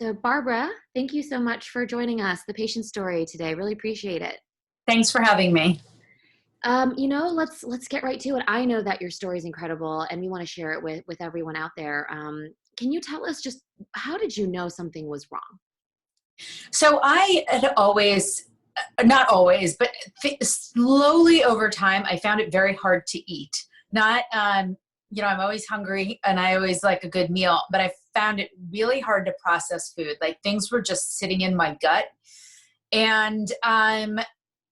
So Barbara, thank you so much for joining us, the patient story today. Really appreciate it. Thanks for having me. Let's get right to it. I know that your story is incredible, and we want to share it with everyone out there. Can you tell us just how did you know something was wrong? So I had always, not always, but slowly over time, I found it very hard to eat. Not, I'm always hungry and I always like a good meal, but I found it really hard to process food. Like things were just sitting in my gut. And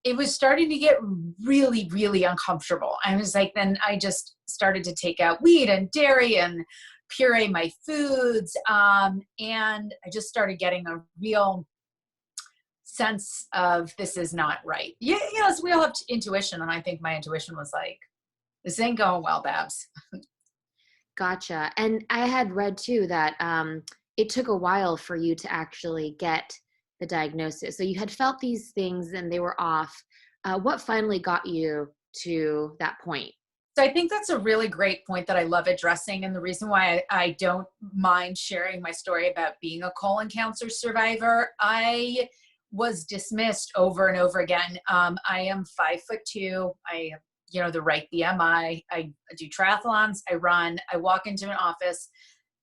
it was starting to get really, really uncomfortable. I was like, then I just started to take out wheat and dairy and puree my foods. And I just started getting a real sense of this is not right. Yeah, yes, we all have intuition. And I think my intuition was like, this ain't going well, Babs. Gotcha. And I had read too that it took a while for you to actually get the diagnosis. So you had felt these things and they were off. What finally got you to that point? So I think that's a really great point that I love addressing. And the reason why I don't mind sharing my story about being a colon cancer survivor, I was dismissed over and over again. I am 5'2". I have, the right BMI. I do triathlons. I run. I walk into an office.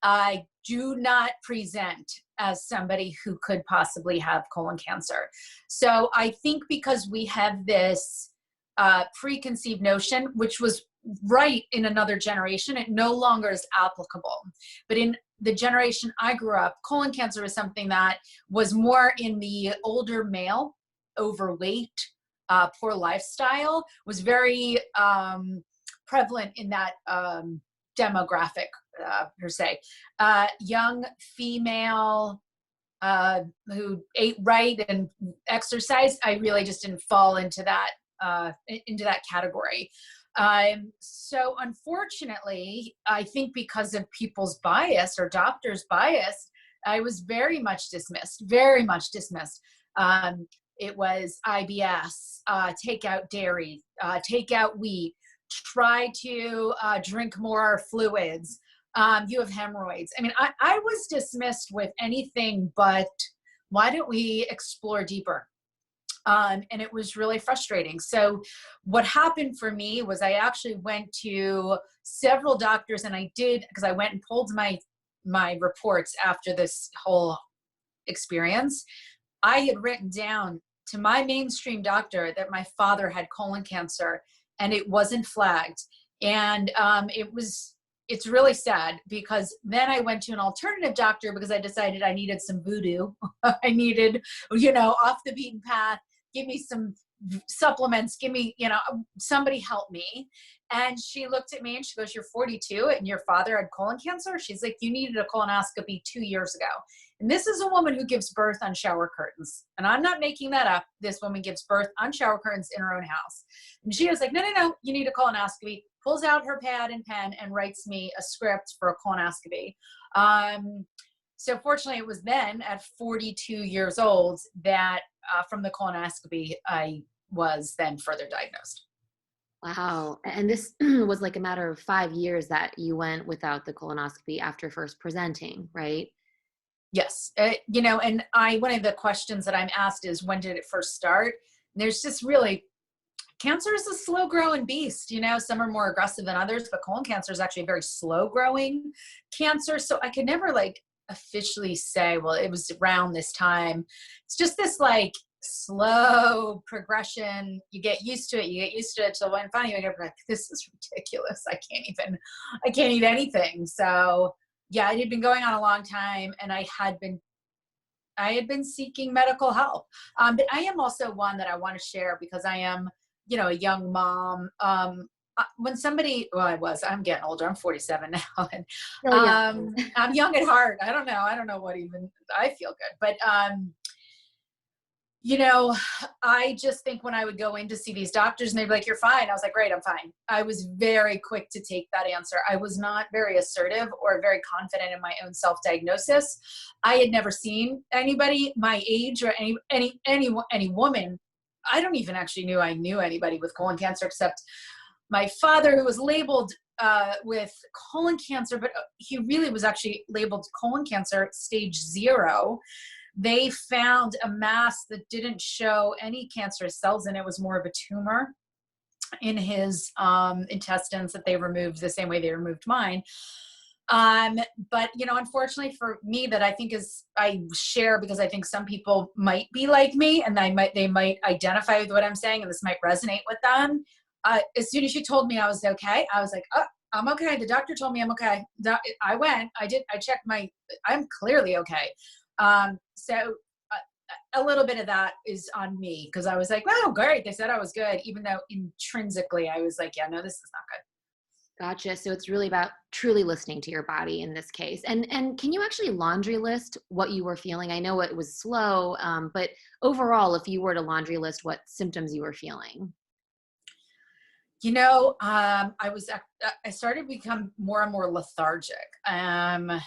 I do not present as somebody who could possibly have colon cancer. So I think because we have this preconceived notion, which was right in another generation, it no longer is applicable. But in the generation I grew up, colon cancer was something that was more in the older male, overweight, poor lifestyle, was very prevalent in that demographic, per se. Young female who ate right and exercised, I really just didn't fall into that category. So unfortunately, I think because of people's bias or doctors' bias, I was very much dismissed. It was IBS, take out dairy, take out wheat, try to drink more fluids. You have hemorrhoids. I mean, I was dismissed with anything but why don't we explore deeper? And it was really frustrating. So what happened for me was I actually went to several doctors, and I did, because I went and pulled my reports after this whole experience. I had written down to my mainstream doctor that my father had colon cancer, and it wasn't flagged. And it's really sad, because then I went to an alternative doctor because I decided I needed some voodoo. I needed, off the beaten path. Give me some supplements, give me, somebody help me. And she looked at me and she goes, you're 42 and your father had colon cancer? She's like, you needed a colonoscopy 2 years ago. And this is a woman who gives birth on shower curtains. And I'm not making that up. This woman gives birth on shower curtains in her own house. And she was like, no, you need a colonoscopy. Pulls out her pad and pen and writes me a script for a colonoscopy. So fortunately, it was then at 42 years old that from the colonoscopy, I was then further diagnosed. Wow. And this was like a matter of 5 years that you went without the colonoscopy after first presenting, right? Yes. And one of the questions that I'm asked is, when did it first start? And there's just really, cancer is a slow growing beast. Some are more aggressive than others, but colon cancer is actually a very slow growing cancer. So I could never officially say, well, it was around this time. It's just this slow progression. You get used to it till when finally you get like, this is ridiculous. I can't eat anything. So yeah, it had been going on a long time, and I had been seeking medical help. But I am also one that I want to share because I am, a young mom. When I'm getting older. I'm 47 now. And, I'm young at heart. I don't know what even, I feel good. But, I just think when I would go in to see these doctors and they'd be like, you're fine. I was like, great, I'm fine. I was very quick to take that answer. I was not very assertive or very confident in my own self-diagnosis. I had never seen anybody my age or any woman. I don't even actually I knew anybody with colon cancer except my father, who was labeled with colon cancer, but he really was actually labeled colon cancer stage 0. They found a mass that didn't show any cancerous cells, and it was more of a tumor in his intestines that they removed the same way they removed mine. But unfortunately for me, that I think I share because I think some people might be like me, and they might identify with what I'm saying, and this might resonate with them. As soon as you told me I was okay, I was like, oh, I'm okay. The doctor told me I'm okay. I checked I'm clearly okay. So a little bit of that is on me, because I was like, wow, great. They said I was good, even though intrinsically I was like, yeah, no, this is not good. Gotcha. So it's really about truly listening to your body in this case. And can you actually laundry list what you were feeling? I know it was slow, but overall, if you were to laundry list what symptoms you were feeling. I started to become more and more lethargic. My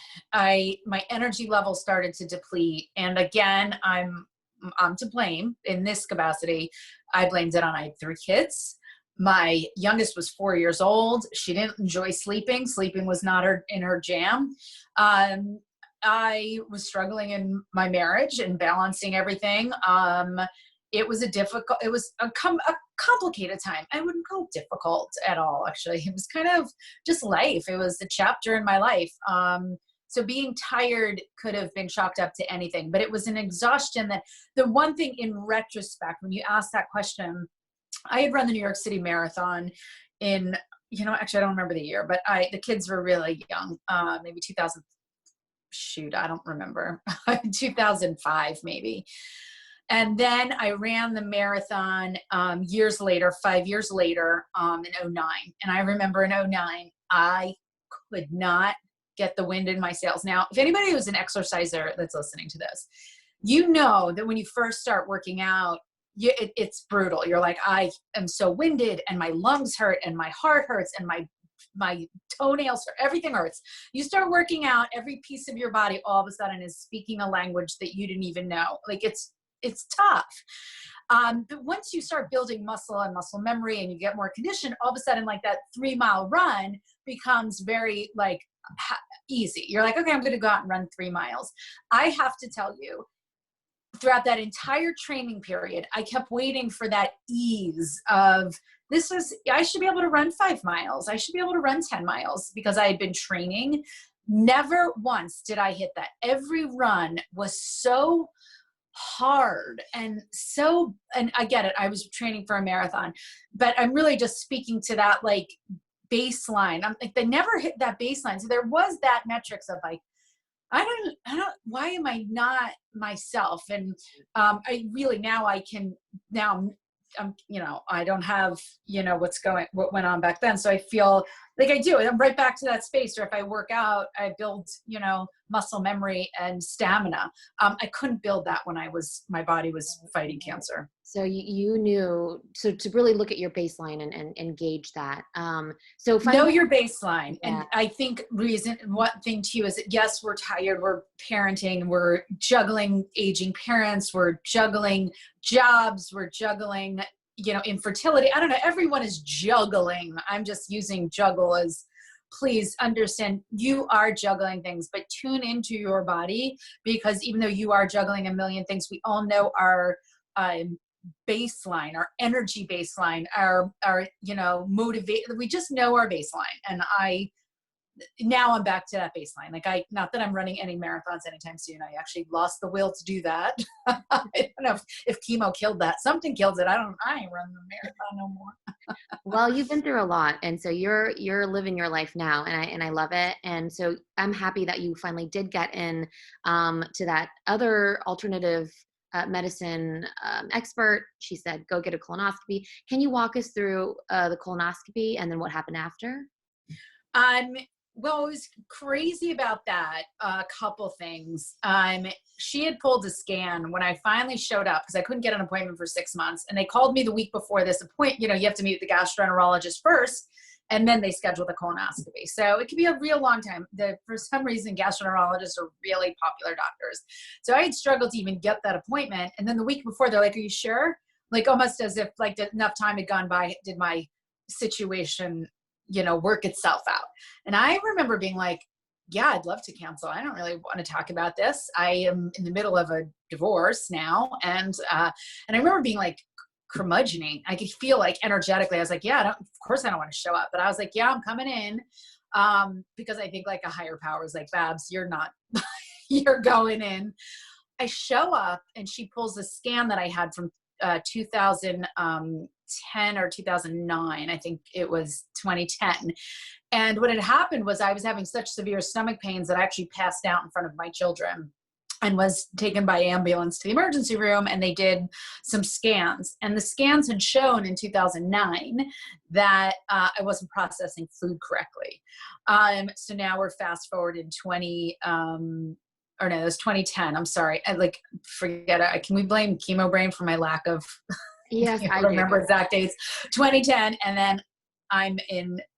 energy level started to deplete. And again, I'm to blame in this capacity. I blamed it on, I had 3 kids. My youngest was 4 years old. She didn't enjoy sleeping. Sleeping was not in her jam. I was struggling in my marriage and balancing everything. It was a complicated time. I wouldn't call it difficult at all, actually. It was kind of just life. It was a chapter in my life. So being tired could have been chalked up to anything, but it was an exhaustion that the one thing in retrospect, when you ask that question, I had run the New York City Marathon in, actually I don't remember the year, but the kids were really young, maybe 2000, I don't remember, 2005 maybe. And then I ran the marathon 5 years later, in 2009. And I remember in 2009, I could not get the wind in my sails. Now, if anybody who's an exerciser that's listening to this, you know that when you first start working out, it's brutal. You're like, I am so winded, and my lungs hurt, and my heart hurts, and my toenails hurt. Everything hurts. You start working out, every piece of your body all of a sudden is speaking a language that you didn't even know. Like it's tough. But once you start building muscle and muscle memory, and you get more conditioned, all of a sudden, like that 3-mile run becomes very easy. You're like, okay, I'm going to go out and run 3 miles. I have to tell you, throughout that entire training period, I kept waiting for that ease of I should be able to run 5 miles. I should be able to run 10 miles because I had been training. Never once did I hit that. Every run was so hard and I get it. I was training for a marathon, but I'm really just speaking to that baseline. I'm like, they never hit that baseline. So there was that metrics of I don't, why am I not myself? And I really, I don't have, what went on back then. So I feel like I do. I'm right back to that space where if I work out, I build, muscle memory and stamina. I couldn't build that when my body was fighting cancer. So you knew, so to really look at your baseline and gauge that. So know your baseline. Yeah. And I think one thing too is that, yes, we're tired, we're parenting, we're juggling aging parents, we're juggling jobs, we're juggling, infertility. I don't know. Everyone is juggling. I'm just using juggle as, please understand, you are juggling things, but tune into your body, because even though you are juggling a million things, we all know our baseline, our energy baseline, our motivate. We just know our baseline. And now I'm back to that baseline. Not that I'm running any marathons anytime soon. I actually lost the will to do that. I don't know if chemo killed that. Something killed it. I ain't running the marathon no more. Well, you've been through a lot, and so you're living your life now, and I love it. And so I'm happy that you finally did get in to that other alternative medicine expert. She said, go get a colonoscopy. Can you walk us through the colonoscopy and then what happened after? Well, it was crazy about that. A couple things. She had pulled a scan when I finally showed up, because I couldn't get an appointment for 6 months. And they called me the week before this appointment. You have to meet with the gastroenterologist first, and then they schedule the colonoscopy. So it could be a real long time. For some reason, gastroenterologists are really popular doctors. So I had struggled to even get that appointment. And then the week before, they're like, are you sure? Like almost as if enough time had gone by. Did my situation, work itself out. And I remember being like, yeah, I'd love to cancel. I don't really want to talk about this. I am in the middle of a divorce now. And I remember being like curmudgeoning. I could feel like energetically, I was like, yeah, of course I don't want to show up. But I was like, yeah, I'm coming in. Because I think like a higher power is like, Babs, you're not, you're going in. I show up and she pulls a scan that I had from 2010 or 2009. I think it was 2010. And what had happened was I was having such severe stomach pains that I actually passed out in front of my children and was taken by ambulance to the emergency room, and they did some scans. And the scans had shown in 2009 that I wasn't processing food correctly. So now we're fast forward in 2010. I'm sorry. Forget it. Can we blame chemo brain for my lack of Yes, I remember do. exact dates? 2010. And then I'm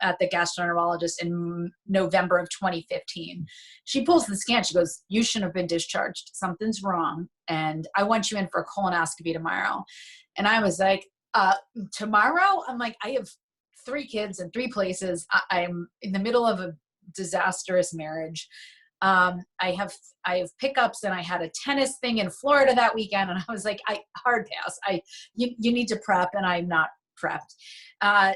at the gastroenterologist in November of 2015. She pulls the scan. She goes, you shouldn't have been discharged. Something's wrong. And I want you in for a colonoscopy tomorrow. And I was like, tomorrow? I'm like, I have 3 kids in 3 places. I'm in the middle of a disastrous marriage. I have pickups, and I had a tennis thing in Florida that weekend. And I was like, hard pass. You need to prep, and I'm not prepped.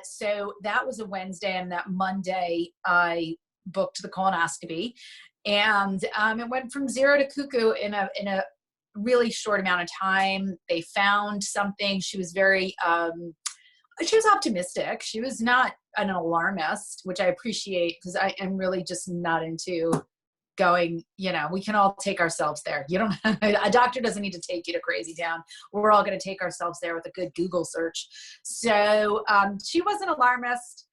So that was a Wednesday, and that Monday I booked the colonoscopy, and it went from 0 to cuckoo in a really short amount of time. They found something. She was very, she was optimistic. She was not an alarmist, which I appreciate, because I am really just not into going, we can all take ourselves there. A doctor doesn't need to take you to crazy town. We're all going to take ourselves there with a good Google search. So she wasn't alarmist.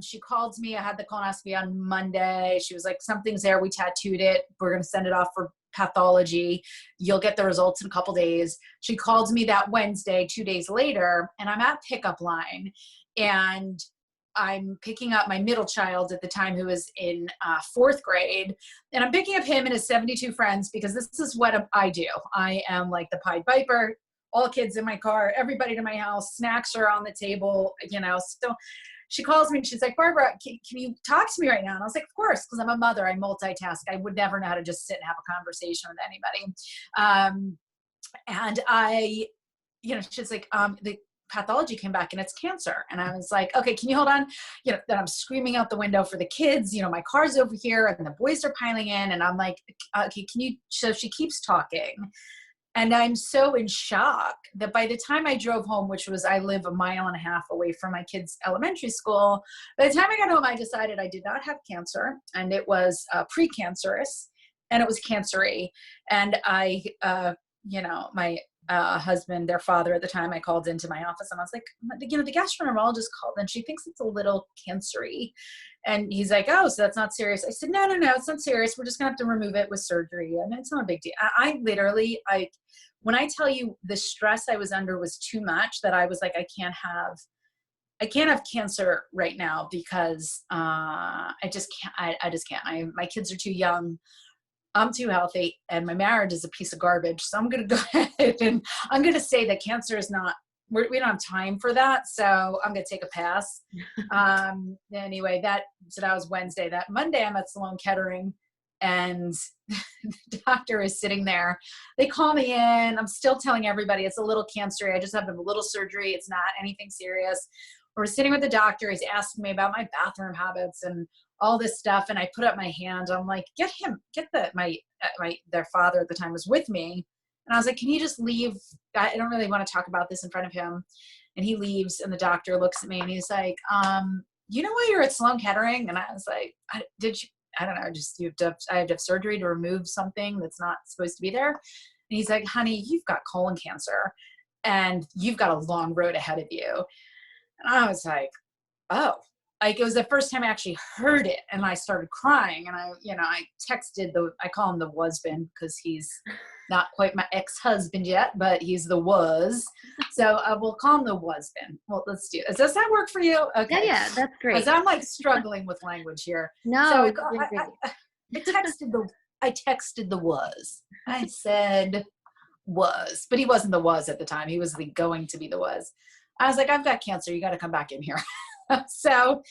She called me. I had the colonoscopy on Monday. She was like, something's there. We tattooed it. We're going to send it off for pathology. You'll get the results in a couple days. She called me that Wednesday, 2 days later, and I'm at pickup line, and I'm picking up my middle child at the time, who was in 4th grade. And I'm picking up him and his 72 friends, because this is what I do. I am like the Pied Piper, all kids in my car, everybody to my house, snacks are on the table, So she calls me and she's like, Barbara, can you talk to me right now? And I was like, of course, because I'm a mother. I multitask. I would never know how to just sit and have a conversation with anybody. And she's like, the pathology came back and it's cancer. And I was like, okay, can you hold on? Then I'm screaming out the window for the kids, my car's over here and the boys are piling in. And I'm like, okay, so she keeps talking. And I'm so in shock that by the time I drove home, which was, I live 1.5 miles away from my kids' elementary school. By the time I got home, I decided I did not have cancer, and it was precancerous, and it was cancer-y. And I, my husband, their father at the time, I called into my office and I was like, the gastroenterologist called and she thinks it's a little cancer-y. And he's like, oh, so that's not serious. I said, no, it's not serious. We're just gonna have to remove it with surgery. I mean, it's not a big deal. I literally, when I tell you the stress I was under was too much, that I was like, I can't have cancer right now, because I just can't. My kids are too young. I'm too healthy, and my marriage is a piece of garbage. So I'm going to go ahead and I'm going to say that cancer is not, we don't have time for that. So I'm going to take a pass. Anyway, so that was Wednesday. That Monday I'm at Sloan Kettering, and the doctor is sitting there. They call me in. I'm still telling everybody it's a little cancer. I just have a little surgery. It's not anything serious. We're sitting with the doctor. He's asking me about my bathroom habits and all this stuff. And I put up my hand. I'm like, their father at the time was with me. And I was like, can you just leave? I don't really want to talk about this in front of him. And he leaves, and the doctor looks at me and he's like, you know why you're at Sloan Kettering? And I was like, I don't know, I have to have surgery to remove something that's not supposed to be there. And he's like, honey, you've got colon cancer and you've got a long road ahead of you. And I was like, oh, like it was the first time I actually heard it, and I started crying. And I texted I call him the husband, because he's not quite my ex-husband yet, but he's the was. So we'll call him the husband. Well, let's do it. Does that work for you? Okay. Yeah, that's great. Because I'm like struggling with language here. No, so I texted the was. I said was, but he wasn't the was at the time. He was going to be the was. I was like, I've got cancer. You got to come back in here. So,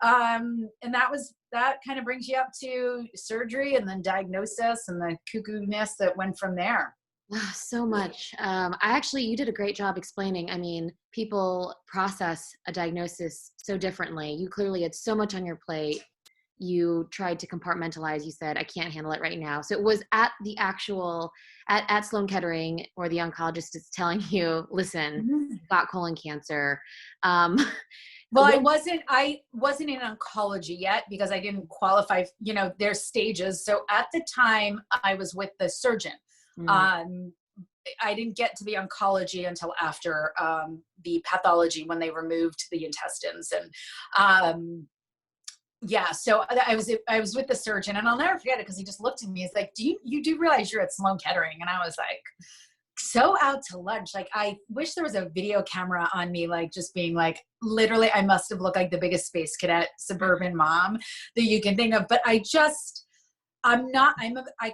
and that kind of brings you up to surgery and then diagnosis and the cuckoo-ness that went from there. So much. You did a great job explaining. I mean, people process a diagnosis so differently. You clearly had so much on your plate. You tried to compartmentalize. You said, I can't handle it right now. So it was at the actual, at Sloan Kettering, or the oncologist is telling you, listen, Mhm. you've got colon cancer. Um, Well, when, I wasn't in oncology yet because I didn't qualify, there's stages. So at the time I was with the surgeon. mm, Um, I didn't get to the oncology until after the pathology, when they removed the intestines. And um, yeah, so I was with the surgeon, and I'll never forget it because he just looked at me. He's like, you do realize you're at Sloan Kettering? And I was like, so out to lunch. Like, I wish there was a video camera on me, like just being like, literally, I must have looked like the biggest space cadet suburban mom that you can think of. But I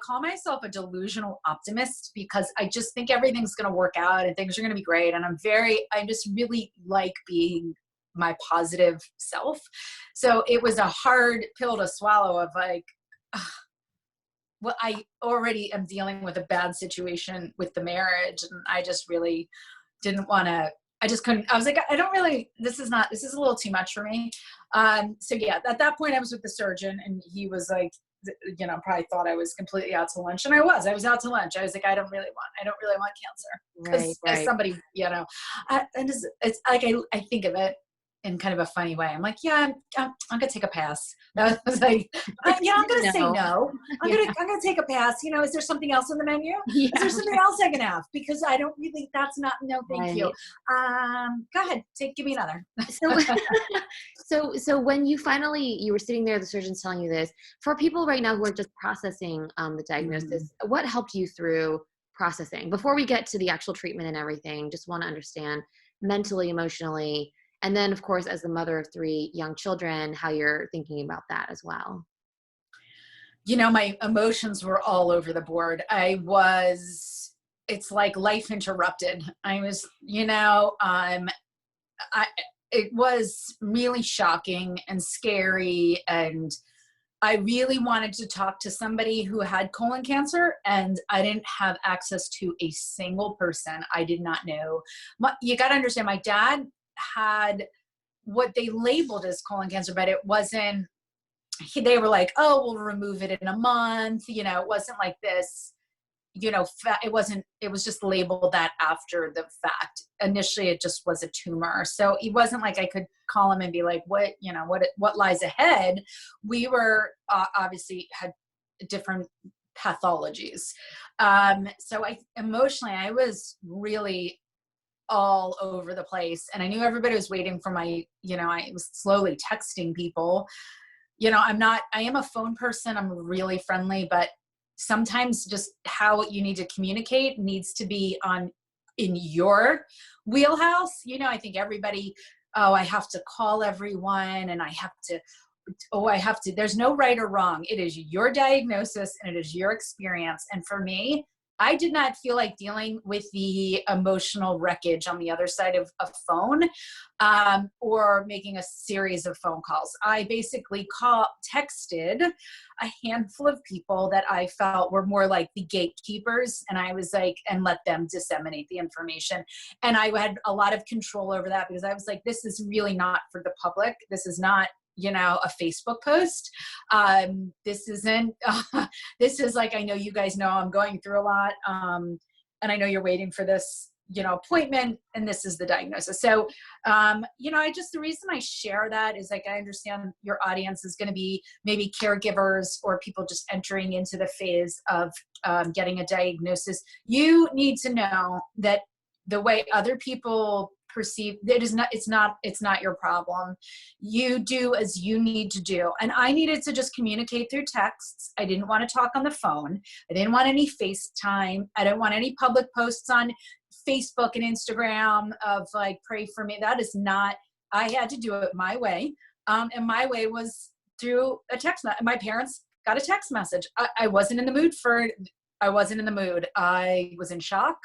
call myself a delusional optimist because I just think everything's going to work out and things are going to be great. And I just really like being my positive self. So it was a hard pill to swallow of like, well, I already am dealing with a bad situation with the marriage. And I just really didn't want to, I just couldn't, I was like, this is a little too much for me. So yeah, at that point I was with the surgeon, and he was like, probably thought I was completely out to lunch. And I was out to lunch. I was like, I don't really want cancer. right, Cause as right. somebody, and it's like, I think of it in kind of a funny way. I'm like, yeah, I'm gonna take a pass. I was like, I'm gonna say No. no. Yeah. I'm gonna take a pass. Is there something else on the menu? Is Yeah. there something else I can have? Because I don't really, that's not, no, thank you. Right. Go ahead, give me another. So, so when you were sitting there, the surgeon's telling you this, for people right now who are just processing the Mm. diagnosis, what helped you through processing? Before we get to the actual treatment and everything, just want to understand mentally, emotionally, and then of course, as the mother of 3 young children, how you're thinking about that as well. My emotions were all over the board. It's like life interrupted. I was, I, it was really shocking and scary. And I really wanted to talk to somebody who had colon cancer, and I didn't have access to a single person. I did not know. You got to understand, my dad had what they labeled as colon cancer, but it wasn't, they were like, oh, we'll remove it in a month. It wasn't like this, it was just labeled that after the fact. Initially, it just was a tumor. So it wasn't like I could call him and be like, what lies ahead? We were obviously had different pathologies. So emotionally, I was really all over the place. And I knew everybody was waiting for I was slowly texting people. I am a phone person. I'm really friendly, but sometimes just how you need to communicate needs to be in your wheelhouse. I think everybody, oh, I have to call everyone, and there's no right or wrong. It is your diagnosis and it is your experience. And for me, I did not feel like dealing with the emotional wreckage on the other side of a phone, or making a series of phone calls. I basically texted a handful of people that I felt were more like the gatekeepers, and I was like, and let them disseminate the information. And I had a lot of control over that because I was like, this is really not for the public. This is not a Facebook post. This isn't, this is like, I know you guys know I'm going through a lot. And I know you're waiting for this, appointment, and this is the diagnosis. So, the reason I share that is like, I understand your audience is going to be maybe caregivers or people just entering into the phase of getting a diagnosis. You need to know that the way other people perceive it's not your problem. You do as you need to do. And I needed to just communicate through texts. I didn't want to talk on the phone. I didn't want any FaceTime. I didn't want any public posts on Facebook and Instagram of like, pray for me. That is not, I had to do it my way. And my way was through a text. My parents got a text message. I wasn't in the mood. I was in shock.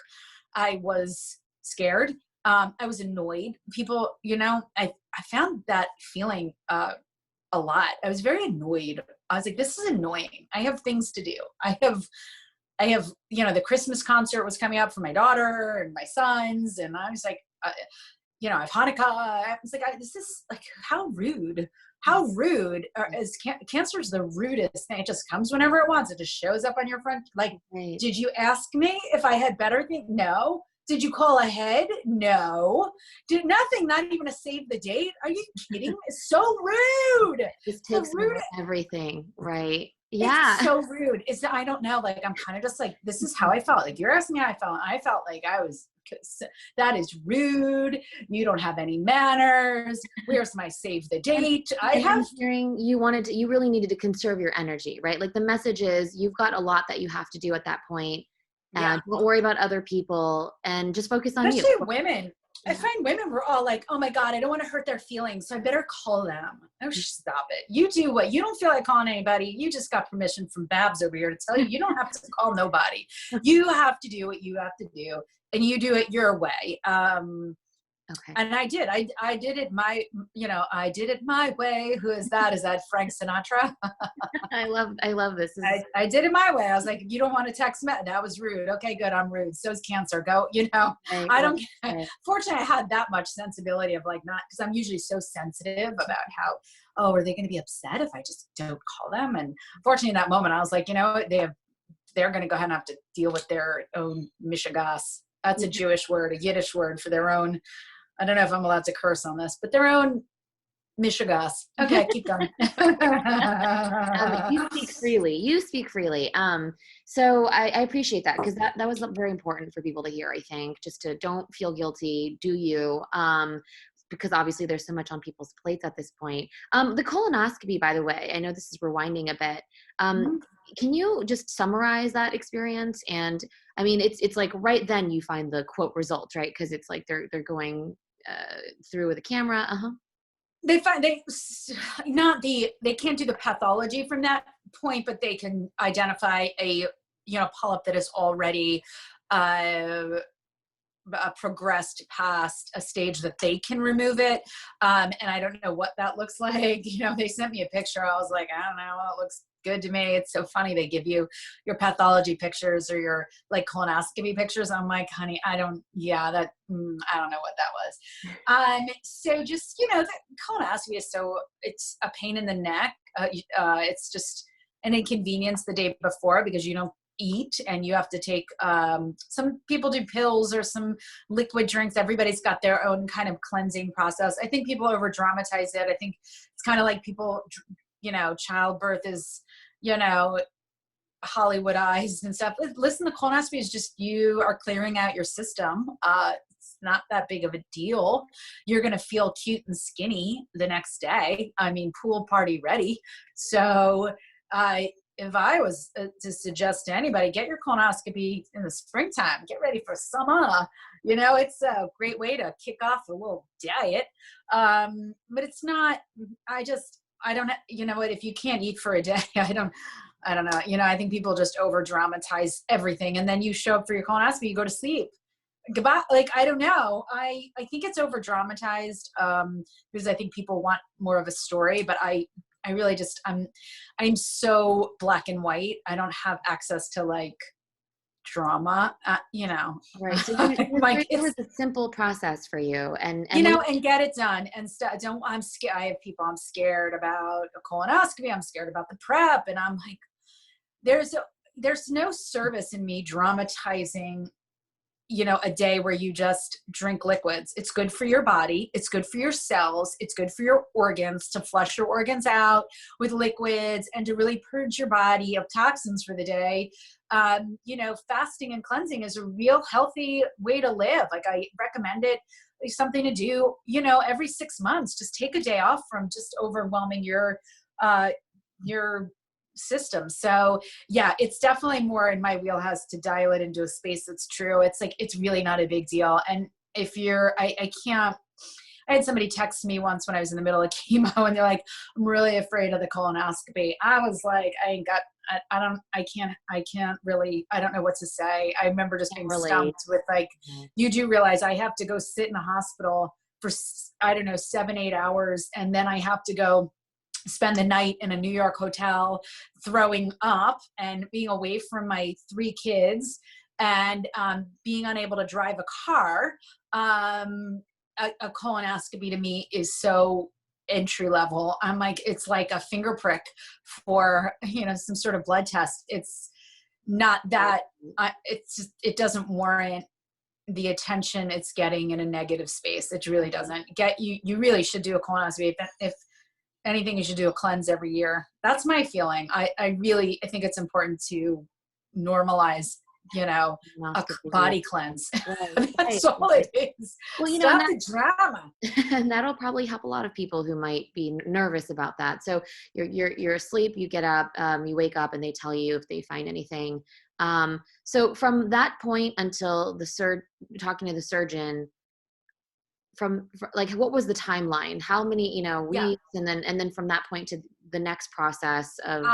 I was scared. I was annoyed. People, I found that feeling a lot. I was very annoyed. I was like, this is annoying. I have things to do. I have, the Christmas concert was coming up for my daughter and my sons. And I was like, I have Hanukkah. I was like, this is like, how rude. How rude is cancer is the rudest thing. It just comes whenever it wants. It just shows up on your front. Like, Right. did you ask me if I had better things? No. Did you call ahead? No. Did nothing, not even a save the date? Are you kidding? It's so rude. This The takes rude. over everything. Right. Yeah. It's so rude. I don't know. Like, I'm kind of just like, this is how I felt. Like, you're asking me how I felt. I felt like that is rude. You don't have any manners. Where's my save the date? I'm hearing you really needed to conserve your energy, right? Like the message is you've got a lot that you have to do at that point. Yeah. Don't worry about other people and just focus on you. Especially women. I find women were all like, oh my God, I don't want to hurt their feelings, so I better call them. Oh, stop it. You do what? You don't feel like calling anybody. You just got permission from Babs over here to tell you don't have to call nobody. You have to do what you have to do, and you do it your way. Okay. And I did. I did it I did it my way. Who is that? Is that Frank Sinatra? I love this. I did it my way. I was like, you don't want to text me? That was rude. Okay, good. I'm rude. So is cancer. Go, Right, I don't, right. fortunately I had that much sensibility of like not, because I'm usually so sensitive about how, oh, are they going to be upset if I just don't call them? And fortunately in that moment, I was like, they're going to go ahead and have to deal with their own mishigas. That's a Jewish word, a Yiddish word for their own. I don't know if I'm allowed to curse on this, but their own mishigas. Okay, keep going. You speak freely. You speak freely. So I appreciate that because that was very important for people to hear, I think, just to don't feel guilty, do you? Because obviously there's so much on people's plates at this point. The colonoscopy, by the way, I know this is rewinding a bit. Can you just summarize that experience? And I mean, it's like right then you find the quote results, right? Because it's like they're going through with a camera. They can't do the pathology from that point, but they can identify a polyp that is already progressed past a stage that they can remove it. And I don't know what that looks like. They sent me a picture. I was like, I don't know. It looks good to me. It's so funny. They give you your pathology pictures or your like colonoscopy pictures. I'm like, honey, I don't know what that was. So just, the colonoscopy is it's a pain in the neck. It's just an inconvenience the day before because you don't eat and you have to take some people do pills or some liquid drinks. Everybody's got their own kind of cleansing process. I think people over dramatize it. I think it's kind of like people, childbirth is Hollywoodized and stuff. Listen, the colonoscopy is just you are clearing out your system. It's not that big of a deal. You're going to feel cute and skinny the next day. I mean, pool party ready. So if I was to suggest to anybody, get your colonoscopy in the springtime, get ready for summer. It's a great way to kick off a little diet. But it's not, I don't, what, if you can't eat for a day, I don't know. I think people just over dramatize everything. And then you show up for your colonoscopy, you go to sleep. Goodbye. Like, I don't know. I think it's over dramatized because I think people want more of a story, but I really just, I'm so black and white. I don't have access to like drama, Right. So like it was a simple process for you and and get it done and I'm scared. I have people I'm scared about a colonoscopy. I'm scared about the prep. And I'm like, there's no service in me dramatizing a day where you just drink liquids. It's good for your body. It's good for your cells. It's good for your organs to flush your organs out with liquids and to really purge your body of toxins for the day. Fasting and cleansing is a real healthy way to live. Like I recommend it. It's something to do, every 6 months. Just take a day off from just overwhelming your system. So yeah, it's definitely more in my wheelhouse to dial it into a space that's true. It's like, it's really not a big deal. And if I had somebody text me once when I was in the middle of chemo and they're like, I'm really afraid of the colonoscopy. I was like, I can't really, I don't know what to say. I remember just being Relate. stumped with like, you do realize I have to go sit in the hospital for, I don't know, 7, 8 hours. And then I have to go spend the night in a New York hotel, throwing up and being away from my 3 kids, and being unable to drive a car. A colonoscopy to me is so entry level. I'm like, it's like a finger prick for, some sort of blood test. It's not that, it doesn't warrant the attention it's getting in a negative space. It really doesn't get you. You really should do a colonoscopy. If anything, you should do a cleanse every year. That's my feeling. I think it's important to normalize, a body cleanse. Right. That's all it is. Well, Stop the drama. And that'll probably help a lot of people who might be nervous about that. So you're asleep, you get up, you wake up, and they tell you if they find anything. So from that point until talking to the surgeon, like, what was the timeline? How many, weeks, and then from that point to the next process of.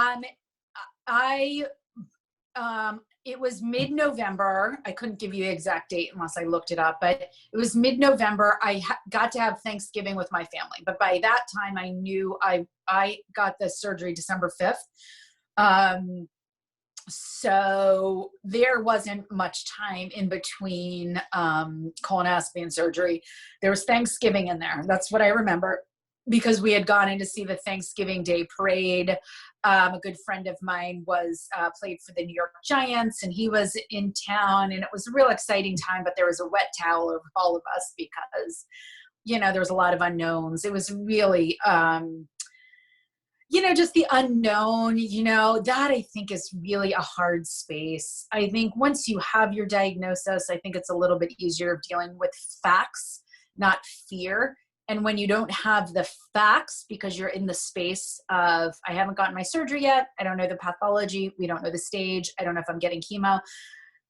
It was mid-November. I couldn't give you the exact date unless I looked it up, but it was mid-November. I got to have Thanksgiving with my family, but by that time I knew I got the surgery December 5th. So there wasn't much time in between colonoscopy and surgery. There was Thanksgiving in there. That's what I remember, because we had gone in to see the Thanksgiving Day parade. A good friend of mine played for the New York Giants, and he was in town, and it was a real exciting time, but there was a wet towel over all of us because, there was a lot of unknowns. It was really, just the unknown, that I think is really a hard space. I think once you have your diagnosis, I think it's a little bit easier dealing with facts, not fear. And when you don't have the facts, because you're in the space of, I haven't gotten my surgery yet, I don't know the pathology, we don't know the stage, I don't know if I'm getting chemo.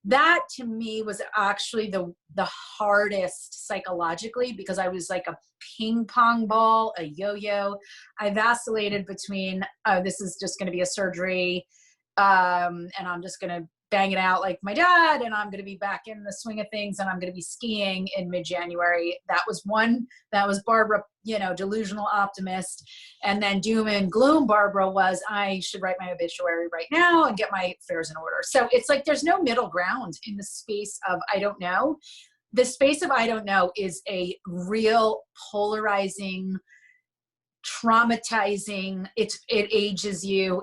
That to me was actually the hardest psychologically, because I was like a ping pong ball, a yo-yo. I vacillated between, this is just going to be a surgery, and I'm just going to bang it out like my dad, and I'm going to be back in the swing of things, and I'm going to be skiing in mid-January. That was Barbara, delusional optimist. And then doom and gloom Barbara was, I should write my obituary right now and get my affairs in order. So it's like there's no middle ground in the space of I don't know. The space of I don't know is a real polarizing, traumatizing. It ages you.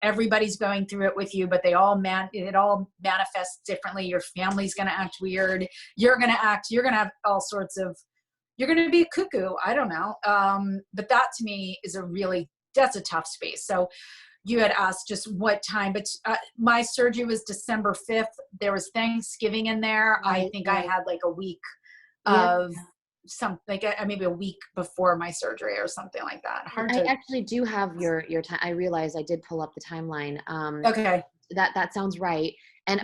Everybody's going through it with you, but it all manifests differently. Your family's going to act weird. You're going to have all sorts of, you're going to be a cuckoo. I don't know. But that to me is that's a tough space. So you had asked just what time, but my surgery was December 5th. There was Thanksgiving in there. I think I had like a week of something, like maybe a week before my surgery or something like that. I actually do have your time. I realized I did pull up the timeline. Okay. That sounds right.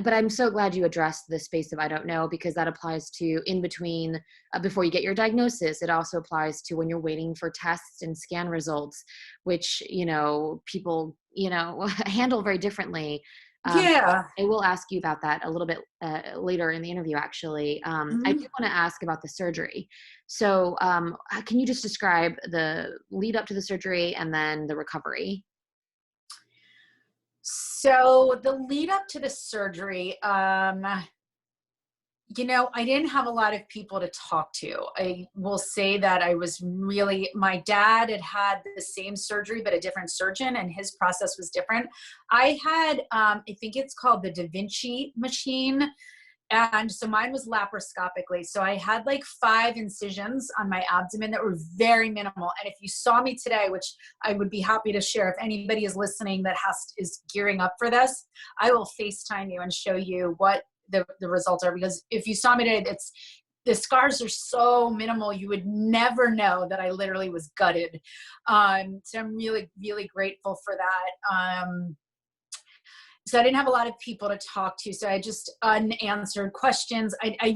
But I'm so glad you addressed the space of I don't know, because that applies to in between, before you get your diagnosis. It also applies to when you're waiting for tests and scan results, which, people, handle very differently. I will ask you about that a little bit later in the interview, actually. I do want to ask about the surgery. So can you just describe the lead up to the surgery and then the recovery? So the lead up to the surgery, I didn't have a lot of people to talk to. I will say that my dad had the same surgery, but a different surgeon, and his process was different. I had, I think it's called the Da Vinci machine. And so mine was laparoscopically. So I had like 5 incisions on my abdomen that were very minimal. And if you saw me today, which I would be happy to share, if anybody is listening that is gearing up for this, I will FaceTime you and show you what the results are. Because if you saw me today, the scars are so minimal, you would never know that I literally was gutted. So I'm really, really grateful for that. So I didn't have a lot of people to talk to. So I just unanswered questions. I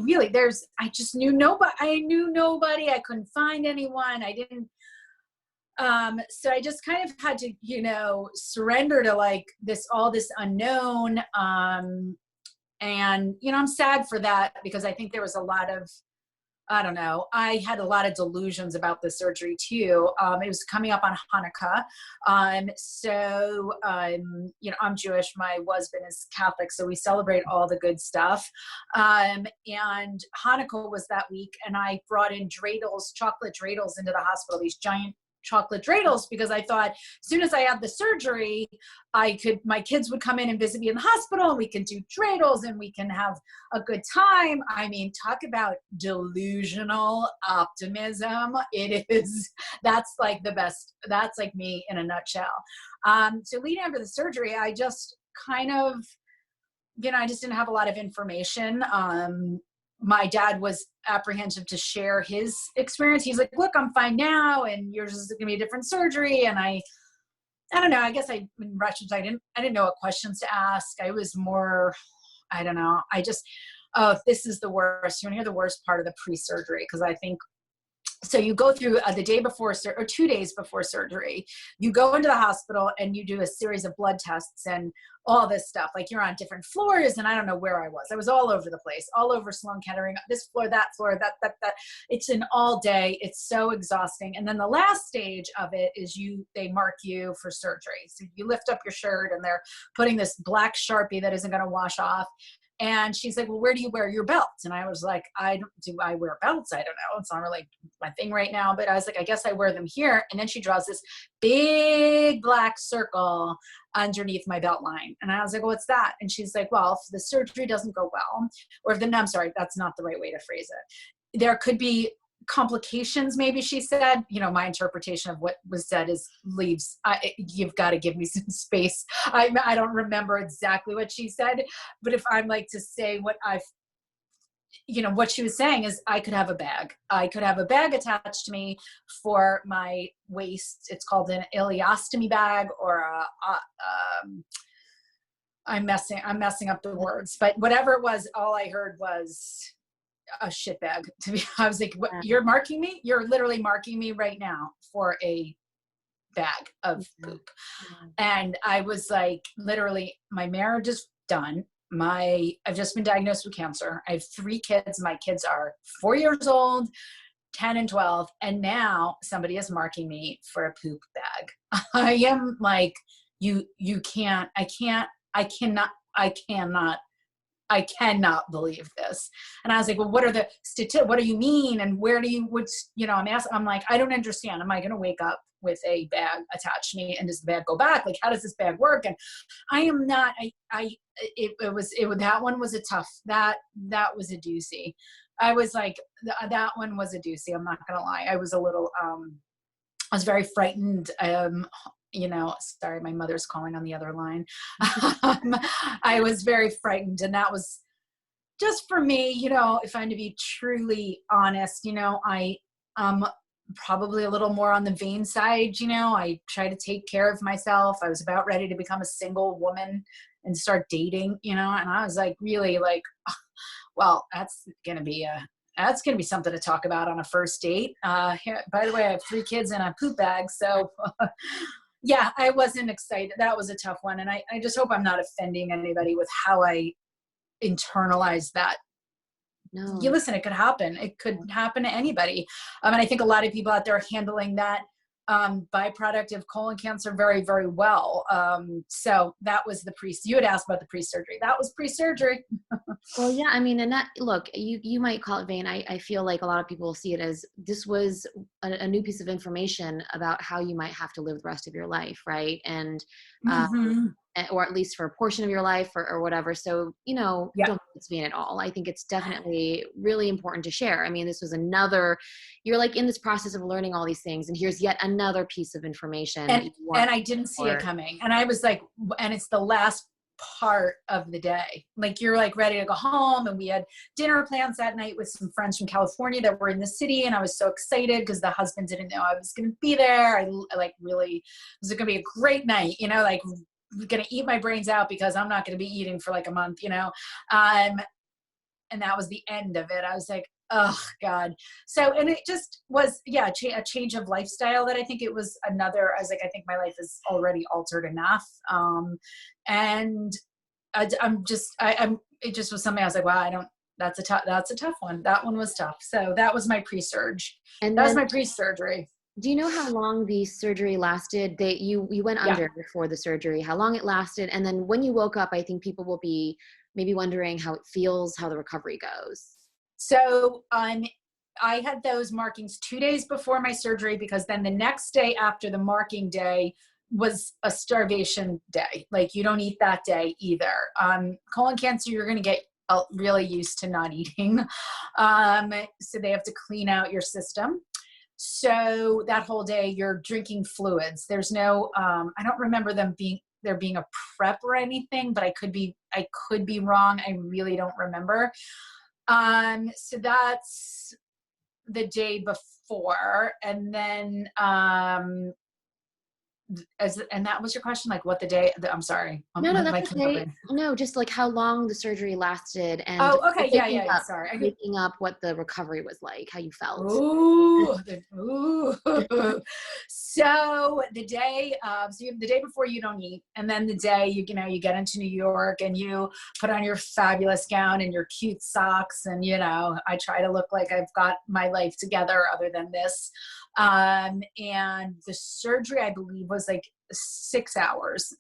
just knew nobody. I knew nobody. I couldn't find anyone. So I just kind of had to, you know, surrender to like all this unknown. And, you know, I'm sad for that because I think there was a lot of, I don't know, I had a lot of delusions about the surgery too. It was coming up on Hanukkah. You know, I'm Jewish, my husband is Catholic, so we celebrate all the good stuff. And Hanukkah was that week, and I brought in dreidels, chocolate dreidels into the hospital, these giant chocolate dreidels, because I thought as soon as I had the surgery, my kids would come in and visit me in the hospital, and we can do dreidels and we can have a good time. I mean, talk about delusional optimism. That's like the best. That's like me in a nutshell. So leading up to the surgery, I just kind of, you know, I just didn't have a lot of information. My dad was apprehensive to share his experience. He's like, look, I'm fine now, and yours is going to be a different surgery. And I don't know, I guess in retrospect, I didn't know what questions to ask. I was more, I don't know. Oh, this is the worst. You want to hear the worst part of the pre-surgery? Because I think, so you go through the day before or 2 days before surgery, you go into the hospital and you do a series of blood tests and all this stuff. Like you're on different floors, and I don't know where I was. I was all over the place, all over Sloan Kettering, this floor, that. It's an all day. It's so exhausting. And then the last stage of it is they mark you for surgery. So you lift up your shirt and they're putting this black Sharpie that isn't going to wash off. And she's like, well, where do you wear your belts? And I was like, do I wear belts? I don't know. It's not really my thing right now. But I was like, I guess I wear them here. And then she draws this big black circle underneath my belt line. And I was like, well, what's that? And she's like, well, if the surgery doesn't go well, or if I'm sorry, that's not the right way to phrase it. There could be complications, maybe she said. You know, my interpretation of what was said is you've got to give me some space. I don't remember exactly what she said, but if I'm like to say what what she was saying is I could have a bag. I could have a bag attached to me for my waist. It's called an ileostomy bag, or I'm messing up the words, but whatever it was, all I heard was a shit bag. I was like, what, you're marking me? You're literally marking me right now for a bag of poop. And I was like, literally, my marriage is done. I've just been diagnosed with cancer. I have 3 kids. My kids are 4 years old, 10 and 12. And now somebody is marking me for a poop bag. I am like, I cannot believe this. And I was like, well, what are the statistics? What do you mean? And where do you, I'm like, I don't understand. Am I going to wake up with a bag attached to me, and does the bag go back? Like, how does this bag work? And I am not, that one was that was a doozy. I was like, that one was a doozy. I'm not going to lie. I was a little, I was very frightened. Sorry, my mother's calling on the other line. I was very frightened, and that was just for me, if I'm to be truly honest, I'm probably a little more on the vain side. I try to take care of myself. I was about ready to become a single woman and start dating, and I was like, really like, well, that's going to be something to talk about on a first date. By the way, I have 3 kids and a poop bag. So yeah, I wasn't excited. That was a tough one. And I just hope I'm not offending anybody with how I internalized that. No. Listen, it could happen. It could happen to anybody. And I think a lot of people out there are handling that byproduct of colon cancer very, very well. So that was you had asked about the pre-surgery. That was pre-surgery. Well, yeah, I mean, and that, look, you might call it vain. I feel like a lot of people see it as this was a new piece of information about how you might have to live the rest of your life, right? And or at least for a portion of your life or whatever. So, don't think it's vain at all. I think it's definitely really important to share. I mean, this was you're like in this process of learning all these things, and here's yet another piece of information. And I didn't see it coming. And I was like, and it's the last part of the day. Like, you're like ready to go home, and we had dinner plans that night with some friends from California that were in the city, and I was so excited because the husband didn't know I was going to be there. I like really, it was going to be a great night, like going to eat my brains out because I'm not going to be eating for like a month, and and that was the end of it. I was like, oh God. So, and it just was, yeah, a change of lifestyle that I think it was another, I was like, I think my life is already altered enough. And it just was something I was like, wow, that's a tough one. That one was tough. So that was my pre-surge. And That was then, my pre-surgery. do you know how long the surgery lasted? That you went Yeah. under before the surgery, how long it lasted, and then when you woke up, I think people will be maybe wondering how it feels, how the recovery goes. So I had those markings 2 days before my surgery, because then the next day after the marking day was a starvation day. Like, you don't eat that day either. Colon cancer, you're going to get really used to not eating. So they have to clean out your system. So that whole day you're drinking fluids. There's no, I don't remember there being a prep or anything, but I could be wrong. I really don't remember. So that's the day before. And then, and that was your question, like what the day, I'm sorry. No, no, My that's okay. kindergarten. No, just like how long the surgery lasted and Oh, okay. Yeah. Sorry. waking up, what the recovery was like, how you felt. Ooh, ooh. So the day, the day before you don't eat, and then the day you get into New York and you put on your fabulous gown and your cute socks, and I try to look like I've got my life together other than this. And the surgery, I believe, was like 6 hours.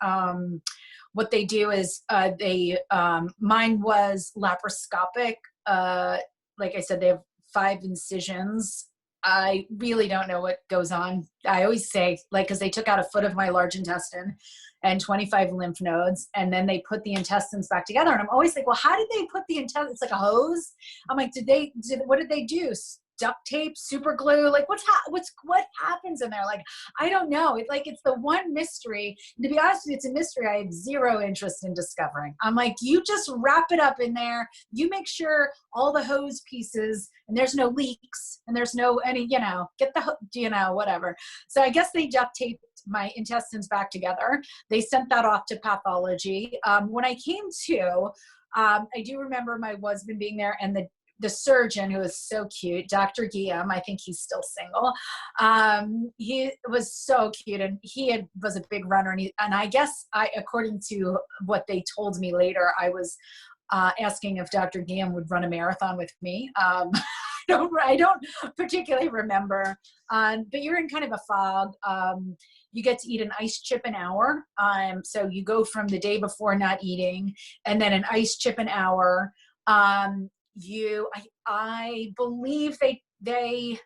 What they do is mine was laparoscopic. Like I said, they have 5 incisions. I really don't know what goes on. I always say, like, because they took out a foot of my large intestine and 25 lymph nodes, and then they put the intestines back together. And I'm always like, well, how did they put the intestines? It's like a hose. I'm like, what did they do? Duct tape, super glue? Like, what happens in there? Like, I don't know. It's the one mystery. And to be honest with you, it's a mystery I have zero interest in discovering. I'm like, you just wrap it up in there. You make sure all the hose pieces, and there's no leaks, and there's no get the whatever. So I guess they duct taped my intestines back together. They sent that off to pathology. When I came to, I do remember my husband being there, and the surgeon, who was so cute, Dr. Guillaume, I think he's still single. He was so cute, and was a big runner. And I guess according to what they told me later, I was asking if Dr. Guillaume would run a marathon with me. I don't particularly remember, but you're in kind of a fog. You get to eat an ice chip an hour. So you go from the day before not eating, and then an ice chip an hour. I believe they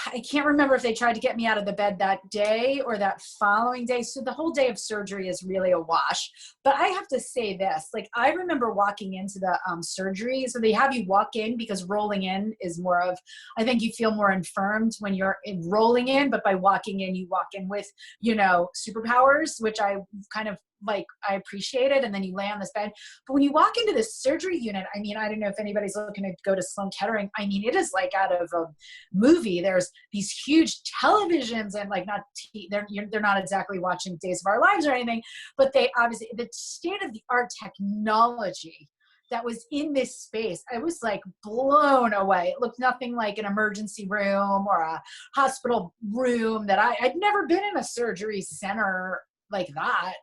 I can't remember if they tried to get me out of the bed that day or that following day. So the whole day of surgery is really a wash. But I have to say this, like, I remember walking into the surgery. So they have you walk in, because rolling in is more of, I think you feel more infirmed when you're rolling in, but by walking in, you walk in with, superpowers, which I kind of like, I appreciate it. And then you lay on this bed. But when you walk into this surgery unit, I mean, I don't know if anybody's looking to go to Sloan Kettering. I mean, it is like out of a movie. There's these huge televisions, and like, they're not exactly watching Days of Our Lives or anything, but they obviously, the state of the art technology that was in this space, I was like blown away. It looked nothing like an emergency room or a hospital room that I'd never been in a surgery center like that.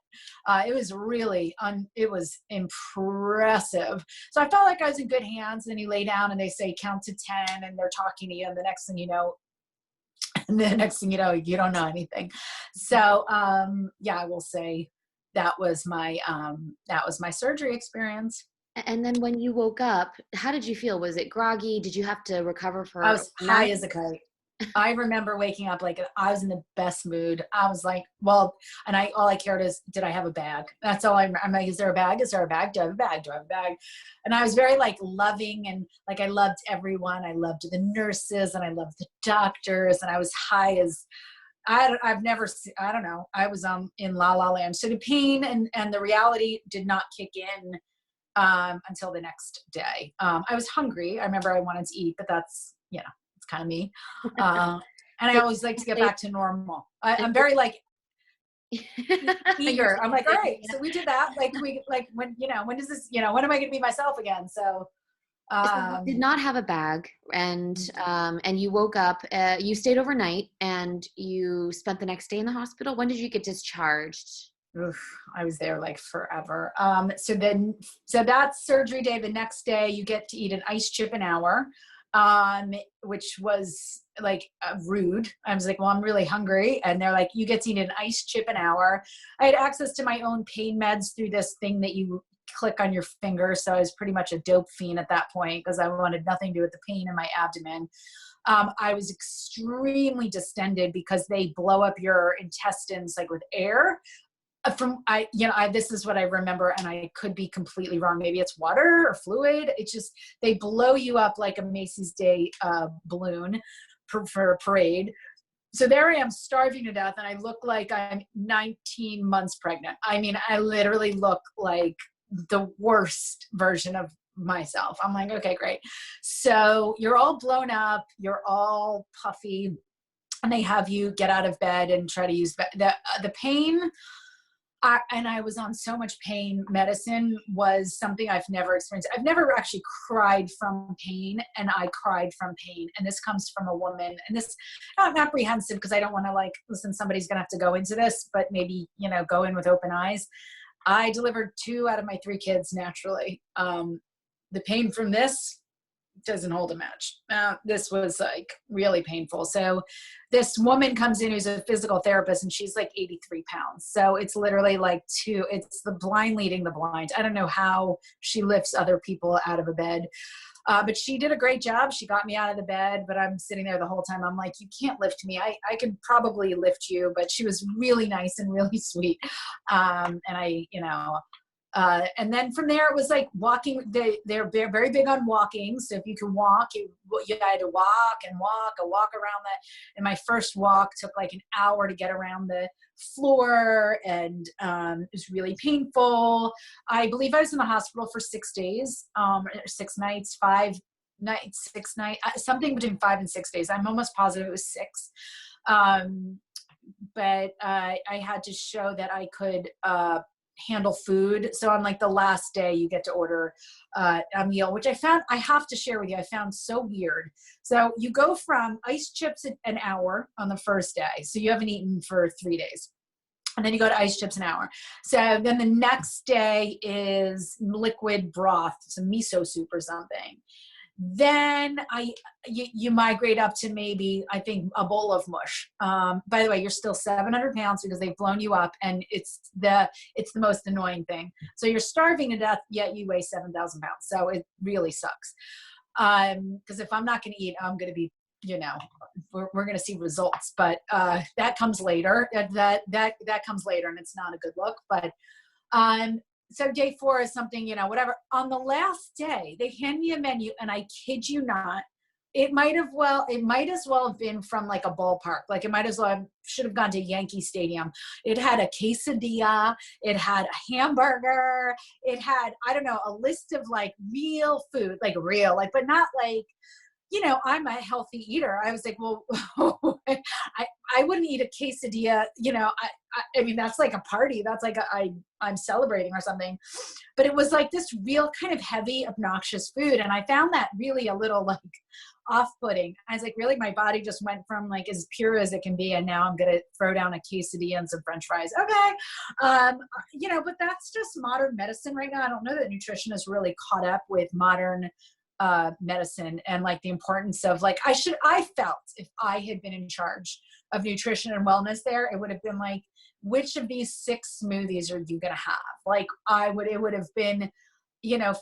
It was really, it was impressive. So I felt like I was in good hands. And then you lay down and they say, count to 10, and they're talking to you. And the next thing you know, you don't know anything. So, I will say that was my surgery experience. And then when you woke up, how did you feel? Was it groggy? Did you have to recover for I was a high night? as a kite. I remember waking up like I was in the best mood. I was like, well, and all I cared is, did I have a bag? That's all I'm like, is there a bag? Is there a bag? Do I have a bag? Do I have a bag? And I was very like loving, and like, I loved everyone. I loved the nurses, and I loved the doctors, and I was high as I've never seen, I don't know. I was in La La Land. So the pain and the reality did not kick in until the next day. I was hungry. I remember I wanted to eat, but that's, it's kind of me. And I So, always like to get back to normal. I'm very like, You're eager. I'm like, all like, right, so we did that. Like when, when does this, when am I going to be myself again? So, so you did not have a bag, and you woke up. You stayed overnight, and you spent the next day in the hospital. When did you get discharged? oof, I was there like forever. So that's surgery day. The next day you get to eat an ice chip an hour, which was like rude. I was like, well, I'm really hungry. And they're like, you get to eat an ice chip an hour. I had access to my own pain meds through this thing that you click on your finger. So I was pretty much a dope fiend at that point because I wanted nothing to do with the pain in my abdomen. I was extremely distended because they blow up your intestines like with air. This is what I remember, and I could be completely wrong. Maybe it's water or fluid. It's just, they blow you up like a Macy's Day balloon for a parade. So there I am, starving to death, and I look like I'm 19 months pregnant. I mean, I literally look like the worst version of myself. I'm like, okay, great. So you're all blown up, you're all puffy, and they have you get out of bed and try to use the pain. And I was on so much pain. Medicine was something I've never experienced. I've never actually cried from pain, and I cried from pain. And this comes from a woman. And this, I'm apprehensive because I don't want to listen, somebody's going to have to go into this, but maybe, go in with open eyes. I delivered 2 out of my 3 kids naturally. The pain from this doesn't hold a match. This was like really painful. So this woman comes in who's a physical therapist, and she's like 83 pounds. So it's literally like it's the blind leading the blind. I don't know how she lifts other people out of a bed. But she did a great job. She got me out of the bed, but I'm sitting there the whole time. I'm like, you can't lift me. I could probably lift you, but she was really nice and really sweet. And then from there, it was like walking. They're very big on walking. So if you can walk, you had to walk around that. And my first walk took like an hour to get around the floor, and it was really painful. I believe I was in the hospital for 6 days, 6 nights, 5 nights, 6 nights, something between 5 and 6 days. I'm almost positive it was 6. But I had to show that I could handle food. So on like the last day, you get to order a meal, which I have to share with you, I found so weird. So you go from ice chips an hour on the first day. So you haven't eaten for 3 days. And then you go to ice chips an hour. So then the next day is liquid broth, some miso soup or something. Then you migrate up to maybe, I think, a bowl of mush. By the way, you're still 700 pounds because they've blown you up, and it's the most annoying thing. So you're starving to death, yet you weigh 7,000 pounds. So it really sucks. Because if I'm not going to eat, I'm going to be, we're going to see results. But that comes later. That comes later, and it's not a good look. But so day 4 is something, whatever. On the last day, they hand me a menu, and I kid you not, it might as well have been from like a ballpark. Like it might as well should have gone to Yankee Stadium. It had a quesadilla, it had a hamburger, it had, I don't know, a list of like real food, like real, like, but not like, I'm a healthy eater. I was like, well, I wouldn't eat a quesadilla. I mean, that's like a party. That's like I'm celebrating or something. But it was like this real kind of heavy, obnoxious food. And I found that really a little like off-putting. I was like, really, my body just went from like as pure as it can be, and now I'm going to throw down a quesadilla and some French fries. Okay. But that's just modern medicine right now. I don't know that nutrition is really caught up with modern medicine and like the importance of like, I felt if I had been in charge of nutrition and wellness there, it would have been like, which of these 6 smoothies are you going to have? Like it would have been,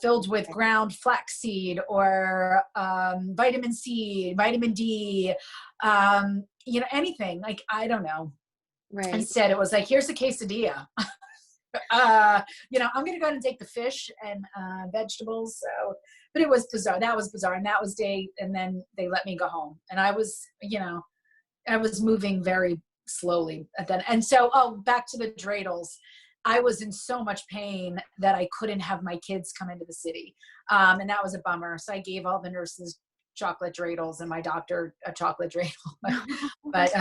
filled with ground flaxseed or vitamin C, vitamin D, anything. Like, I don't know. Right. Instead, it was like, here's a quesadilla. I'm going to go ahead and take the fish and vegetables. So, but it was bizarre. That was bizarre. And that was day. And then they let me go home. And I was, I was moving very slowly at then. And so, back to the dreidels. I was in so much pain that I couldn't have my kids come into the city. And that was a bummer. So I gave all the nurses chocolate dreidels and my doctor a chocolate dreidel. But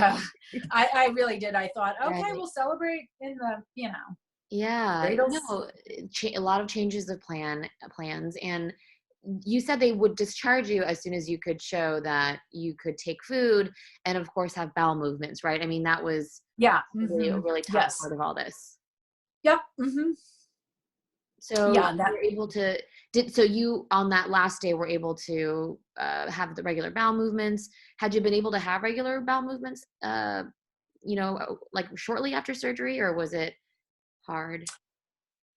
I really did. I thought, okay, Right. we'll celebrate in the, Yeah, dreidels. no, a lot of changes of plans, and you said they would discharge you as soon as you could show that you could take food, and of course have bowel movements, right? I mean, that was Yeah. really a really tough Yes. part of all this. Yep. So Yeah. you were able to so you on that last day were able to have the regular bowel movements. Had you been able to have regular bowel movements, like shortly after surgery, or was it hard?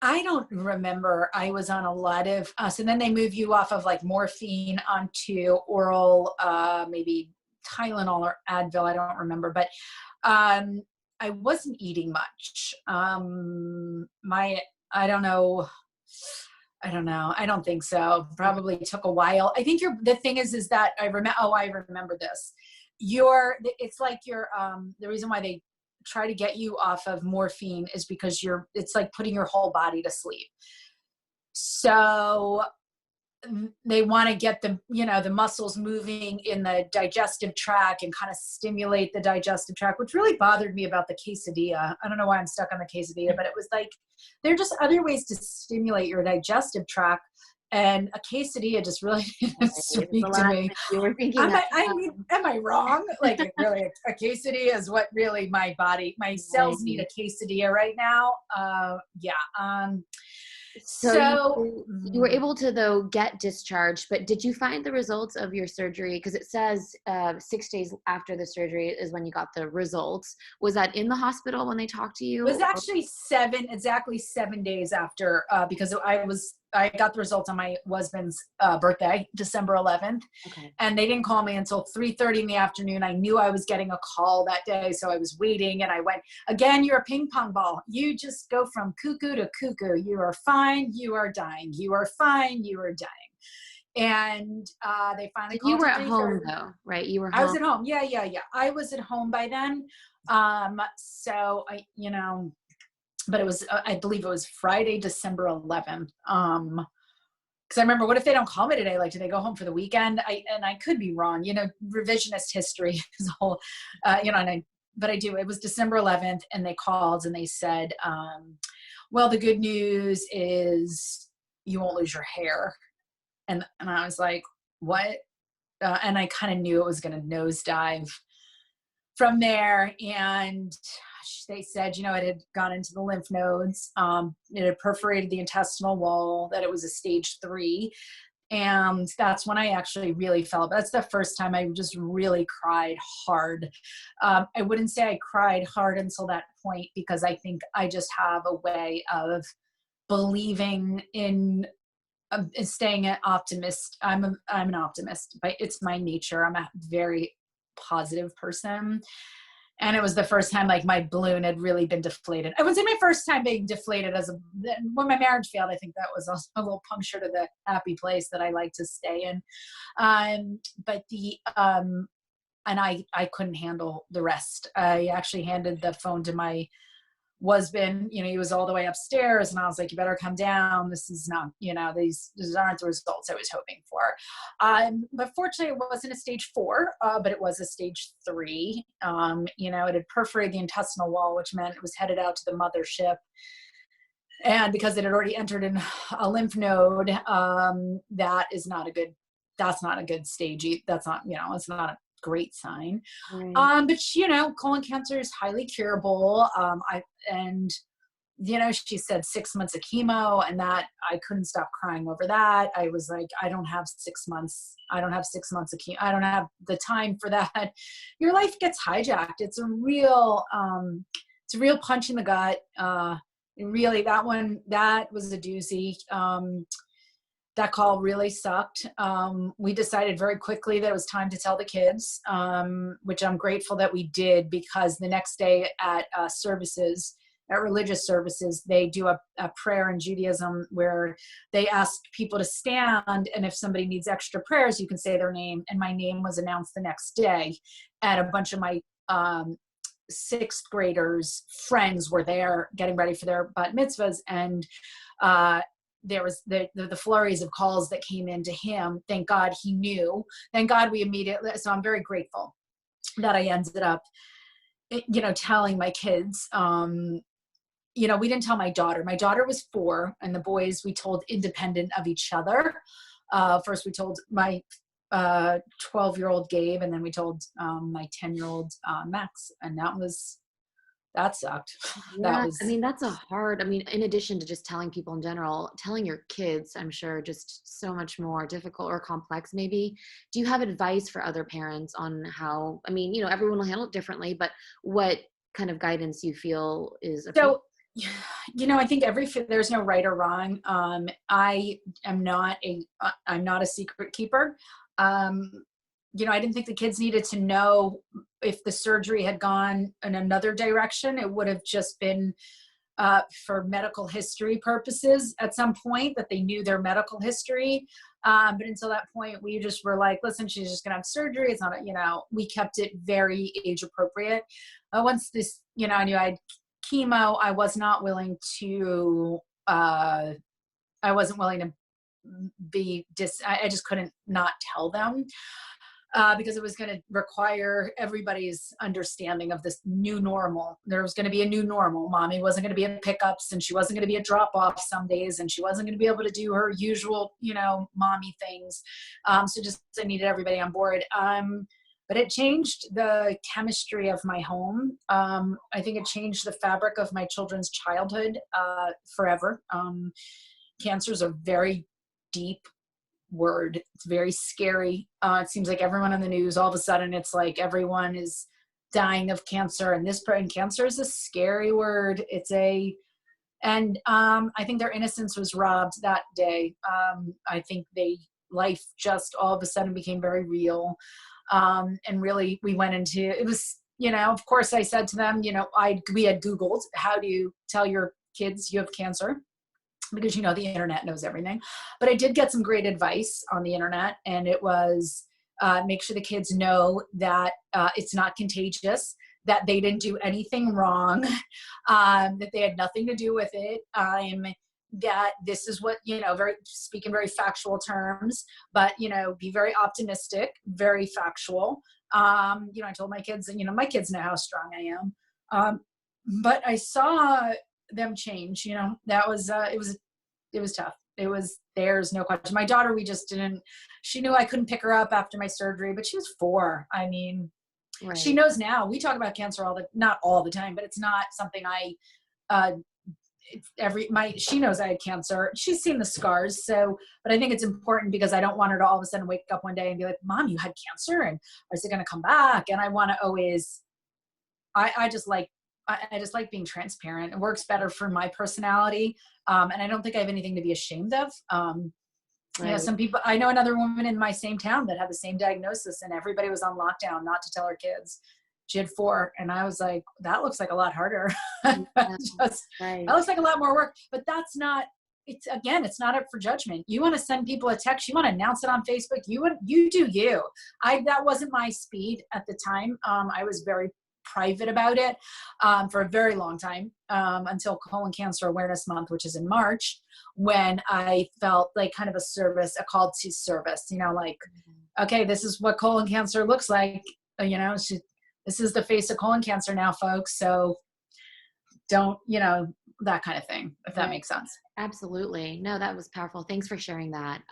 I don't remember. I was on a lot of, so then they move you off of like morphine onto oral, maybe Tylenol or Advil. I don't remember, but I wasn't eating much. I don't know. I don't know. I don't think so. Probably took a while. I think the thing is that I remember this. It's like the reason why they try to get you off of morphine is because it's like putting your whole body to sleep. So they want to get the muscles moving in the digestive tract and kind of stimulate the digestive tract, which really bothered me about the quesadilla. I don't know why I'm stuck on the quesadilla, but it was like, there are just other ways to stimulate your digestive tract. And a quesadilla just really didn't Right, it's speak a to lot. me. You were thinking that. Am I wrong? Like, really, a quesadilla is what really my Right. cells need a quesadilla right now. Yeah. So So you were able to though get discharged, but did you find the results of your surgery? Because it says 6 days after the surgery is when you got the results. Was that in the hospital when they talked to you? it was actually exactly 7 days after, because I got the results on my husband's birthday, December 11th. Okay. And they didn't call me until 3:30 in the afternoon. I knew I was getting a call that day. So I was waiting and I went, again, you're a ping pong ball. You just go from cuckoo to cuckoo. You are fine. You are dying. You are fine. You are dying. And they finally You called were at at home 3:30. though, right? You were I was home. at home. Yeah. I was at home by then. So but it was, I believe it was Friday, December 11th. Because I remember, what if they don't call me today? Like, do they go home for the weekend? I could be wrong. Revisionist history is a whole, but I do. It was December 11th, and they called and they said, well, the good news is you won't lose your hair. And I was like, what? And I kind of knew it was going to nosedive from there. And they said, it had gone into the lymph nodes. It had perforated the intestinal wall, that it was a stage 3. And that's when I actually really felt, that's the first time I just really cried hard. I wouldn't say I cried hard until that point, because I think I just have a way of believing in staying an optimist. I'm an optimist, but it's my nature. I'm a very positive person. And it was the first time like my balloon had really been deflated. I wouldn't say my first time being deflated when my marriage failed. I think that was also a little puncture to the happy place that I like to stay in. But and I couldn't handle the rest. I actually handed the phone to my husband. He was all the way upstairs, and I was like, you better come down. This is not, these aren't the results I was hoping for. But fortunately it wasn't a stage 4, but it was a stage 3. It had perforated the intestinal wall, which meant it was headed out to the mothership. And because it had already entered in a lymph node, that's not a good stage. That's not, it's not a great sign. Right. But colon cancer is highly curable. She said 6 months of chemo, and that I couldn't stop crying over that. I was like, I don't have 6 months. I don't have 6 months of chemo. I don't have the time for that. Your life gets hijacked. It's a real punch in the gut. Really, that was a doozy. That call really sucked. We decided very quickly that it was time to tell the kids, which I'm grateful that we did, because the next day at religious services, they do a prayer in Judaism where they ask people to stand, and if somebody needs extra prayers, you can say their name. And my name was announced the next day, and a bunch of my 6th graders friends were there getting ready for their bat mitzvahs, and there was the flurries of calls that came into him. Thank God he knew. Thank God we immediately, so I'm very grateful that I ended up, telling my kids. We didn't tell my daughter. My daughter was 4, and the boys we told independent of each other. First we told my 12-year-old Gabe, and then we told my 10-year-old Max, and that sucked. Yeah, I mean, that's in addition to just telling people in general, telling your kids, I'm sure, just so much more difficult or complex maybe. Do you have advice for other parents on how, everyone will handle it differently, but what kind of guidance you feel is appropriate? So, I think there's no right or wrong. I'm not a secret keeper. I didn't think the kids needed to know if the surgery had gone in another direction. It would have just been for medical history purposes at some point, that they knew their medical history. But until that point, we just were like, listen, she's just gonna have surgery. It's not, we kept it very age appropriate. Once this, I knew I had chemo, I was not willing to, I wasn't willing to I just couldn't not tell them. Because it was going to require everybody's understanding of this new normal. There was going to be a new normal. Mommy wasn't going to be at pickups, and she wasn't going to be at drop-off some days, and she wasn't going to be able to do her usual, mommy things. So just I needed everybody on board. But it changed the chemistry of my home. I think it changed the fabric of my children's childhood forever. Cancer is a very deep word. It's very scary. It seems like everyone on the news, all of a sudden, it's like everyone is dying of cancer, and cancer is a scary word. And I think their innocence was robbed that day. I think life just all of a sudden became very real. And really we went into, it was, of course I said to them, we had Googled, how do you tell your kids you have cancer? Because the internet knows everything. But I did get some great advice on the internet, and it was make sure the kids know that it's not contagious, that they didn't do anything wrong, that they had nothing to do with it, that this is what, speak in very factual terms, but, be very optimistic, very factual. I told my kids, my kids know how strong I am. But I saw them change, that was, it was tough. There's no question. My daughter, she knew I couldn't pick her up after my surgery, but she was 4. Right. She knows now. We talk about cancer not all the time, but it's not something she knows I had cancer. She's seen the scars. But I think it's important because I don't want her to all of a sudden wake up one day and be like, Mom, you had cancer, and is it going to come back? And I want to always, I just like being transparent. It works better for my personality. And I don't think I have anything to be ashamed of. Right. Some people, I know another woman in my same town that had the same diagnosis, and everybody was on lockdown not to tell her kids. She had 4. And I was like, that looks like a lot harder. Right. That looks like a lot more work, but it's not up for judgment. You want to send people a text, you want to announce it on Facebook, you do you. That wasn't my speed at the time. I was very private about it for a very long time, until Colon Cancer Awareness Month, which is in March, when I felt like kind of a call to service, okay, this is what colon cancer looks like. This is the face of colon cancer now, folks. So don't, that kind of thing, if that makes sense. Absolutely. No, that was powerful. Thanks for sharing that.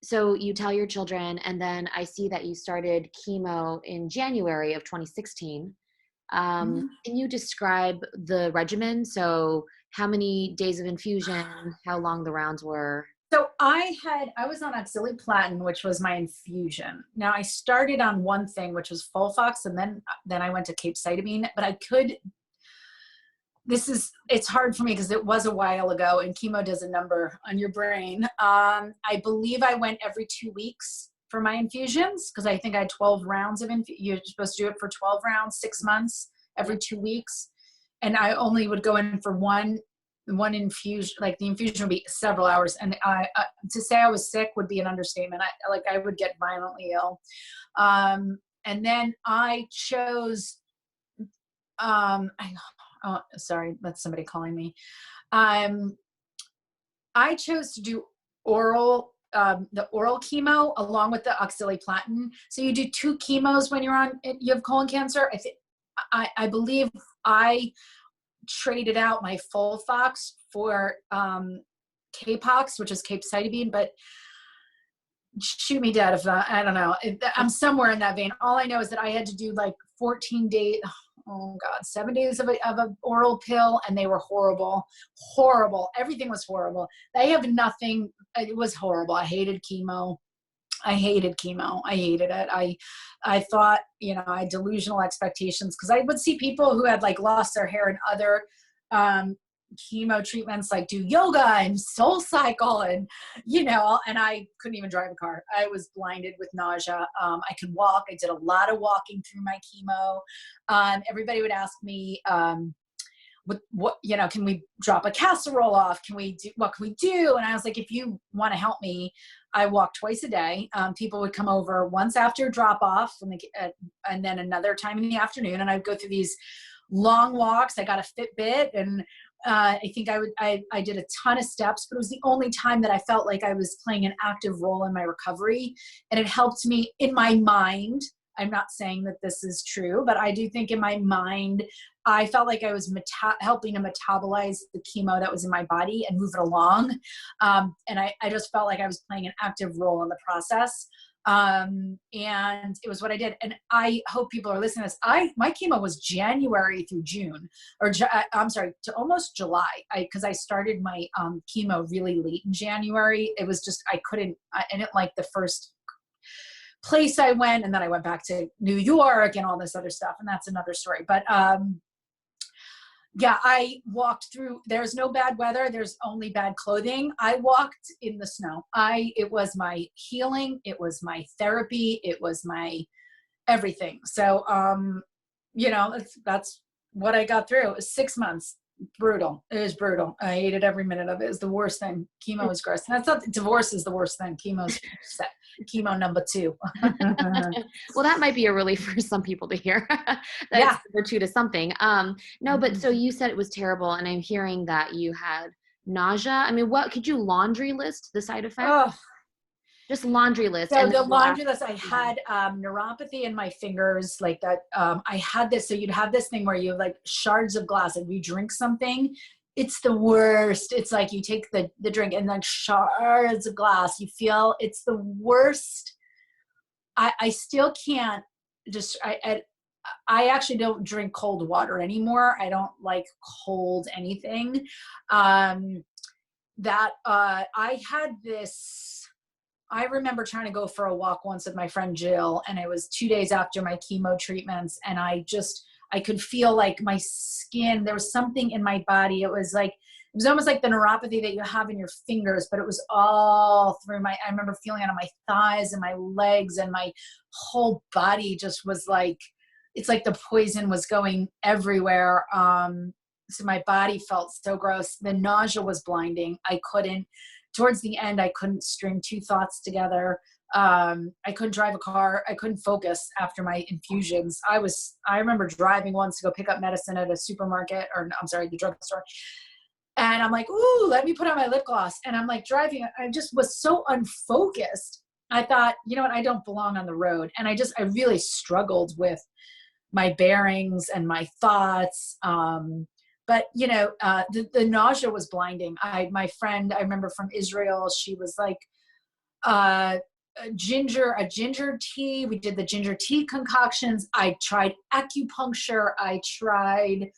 So you tell your children, and then I see that you started chemo in January of 2016. Can you describe the regimen? So how many days of infusion, how long the rounds were? So I was on oxaliplatin, which was my infusion. Now I started on one thing, which was Folfox, and then I went to capecitabine, but it's hard for me because it was a while ago, and chemo does a number on your brain. I believe I went every 2 weeks for my infusions, because I think I had 12 rounds of you're supposed to do it for 12 rounds, 6 months, every 2 weeks. And I only would go in for one infusion. Like the infusion would be several hours. And to say I was sick would be an understatement. I would get violently ill. And then I chose, sorry, that's somebody calling me. I chose to do oral, the oral chemo along with the oxaliplatin. So you do 2 chemos when you have colon cancer. I believe I traded out my Folfox for Capox, which is capecitabine, but shoot me dead if I don't know. I'm somewhere in that vein. All I know is that I had to do like 14 days, oh God, 7 days of a oral pill, and they were horrible, horrible. Everything was horrible. They have nothing. It was horrible. I hated chemo. I hated chemo. I hated it. I thought, I had delusional expectations because I would see people who had like lost their hair and other chemo treatments, like do yoga and soul cycle and and I couldn't even drive a car. I was blinded with nausea. I could walk. I did a lot of walking through my chemo. Everybody would ask me, what can we drop a casserole off? What can we do? And I was like, if you want to help me, I walk twice a day. People would come over once after drop off and then another time in the afternoon. And I'd go through these long walks. I got a Fitbit, and I think I did a ton of steps, but it was the only time that I felt like I was playing an active role in my recovery. And it helped me in my mind. I'm not saying that this is true, but I do think in my mind, I felt like I was helping to metabolize the chemo that was in my body and move it along. And I just felt like I was playing an active role in the process. And it was what I did. And I hope people are listening to this. My chemo was January through June, I'm sorry, to almost July. Cause I started my, chemo really late in January. It was just, I didn't like the first place I went. And then I went back to New York and all this other stuff. And that's another story. But, yeah, I walked through, there's no bad weather. There's only bad clothing. I walked in the snow. It was my healing. It was my therapy. It was my everything. So, that's what I got through. It was 6 months. Brutal. It was brutal. I hated every minute of it. It was the worst thing. Chemo is gross. That's not, divorce is the worst thing. Chemo number 2. Well, that might be a relief for some people to hear. That's Yeah. number 2 to something. No, but so you said it was terrible, and I'm hearing that you had nausea. I mean, what could you laundry list the side effects? Oh. Just laundry list. So And the laundry list, I had neuropathy in my fingers, like that. I had this, so you'd have this thing where you have like shards of glass, and you drink something, it's the worst. It's like you take the drink and like shards of glass. You feel it's the worst. I still can't I actually don't drink cold water anymore. I don't like cold anything. I had this. I remember trying to go for a walk once with my friend Jill, and it was 2 days after my chemo treatments. And I could feel like my skin, there was something in my body. It was almost like the neuropathy that you have in your fingers, but it was all through I remember feeling it on my thighs and my legs, and my whole body just was like, it's like the poison was going everywhere. So my body felt so gross. The nausea was blinding. Towards the end, I couldn't string 2 thoughts together. I couldn't drive a car. I couldn't focus after my infusions. I remember driving once to go pick up medicine at a supermarket, the drugstore. And I'm like, ooh, let me put on my lip gloss. And I'm like driving. I just was so unfocused. I thought, you know what? I don't belong on the road. And I really struggled with my bearings and my thoughts. But the nausea was blinding. My friend, I remember from Israel, she was like, a ginger tea. We did the ginger tea concoctions. I tried acupuncture. I tried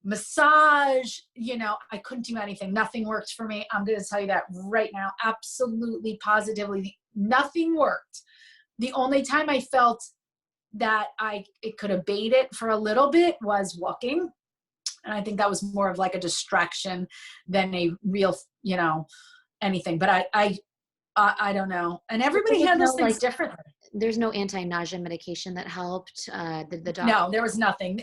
massage. I couldn't do anything. Nothing worked for me. I'm going to tell you that right now. Absolutely, positively, nothing worked. The only time I felt that it could abate it for a little bit was walking. And I think that was more of like a distraction than a real, anything. But I don't know. And everybody handles things differently. There's no anti-nausea medication that helped. The doctor? No, there was nothing.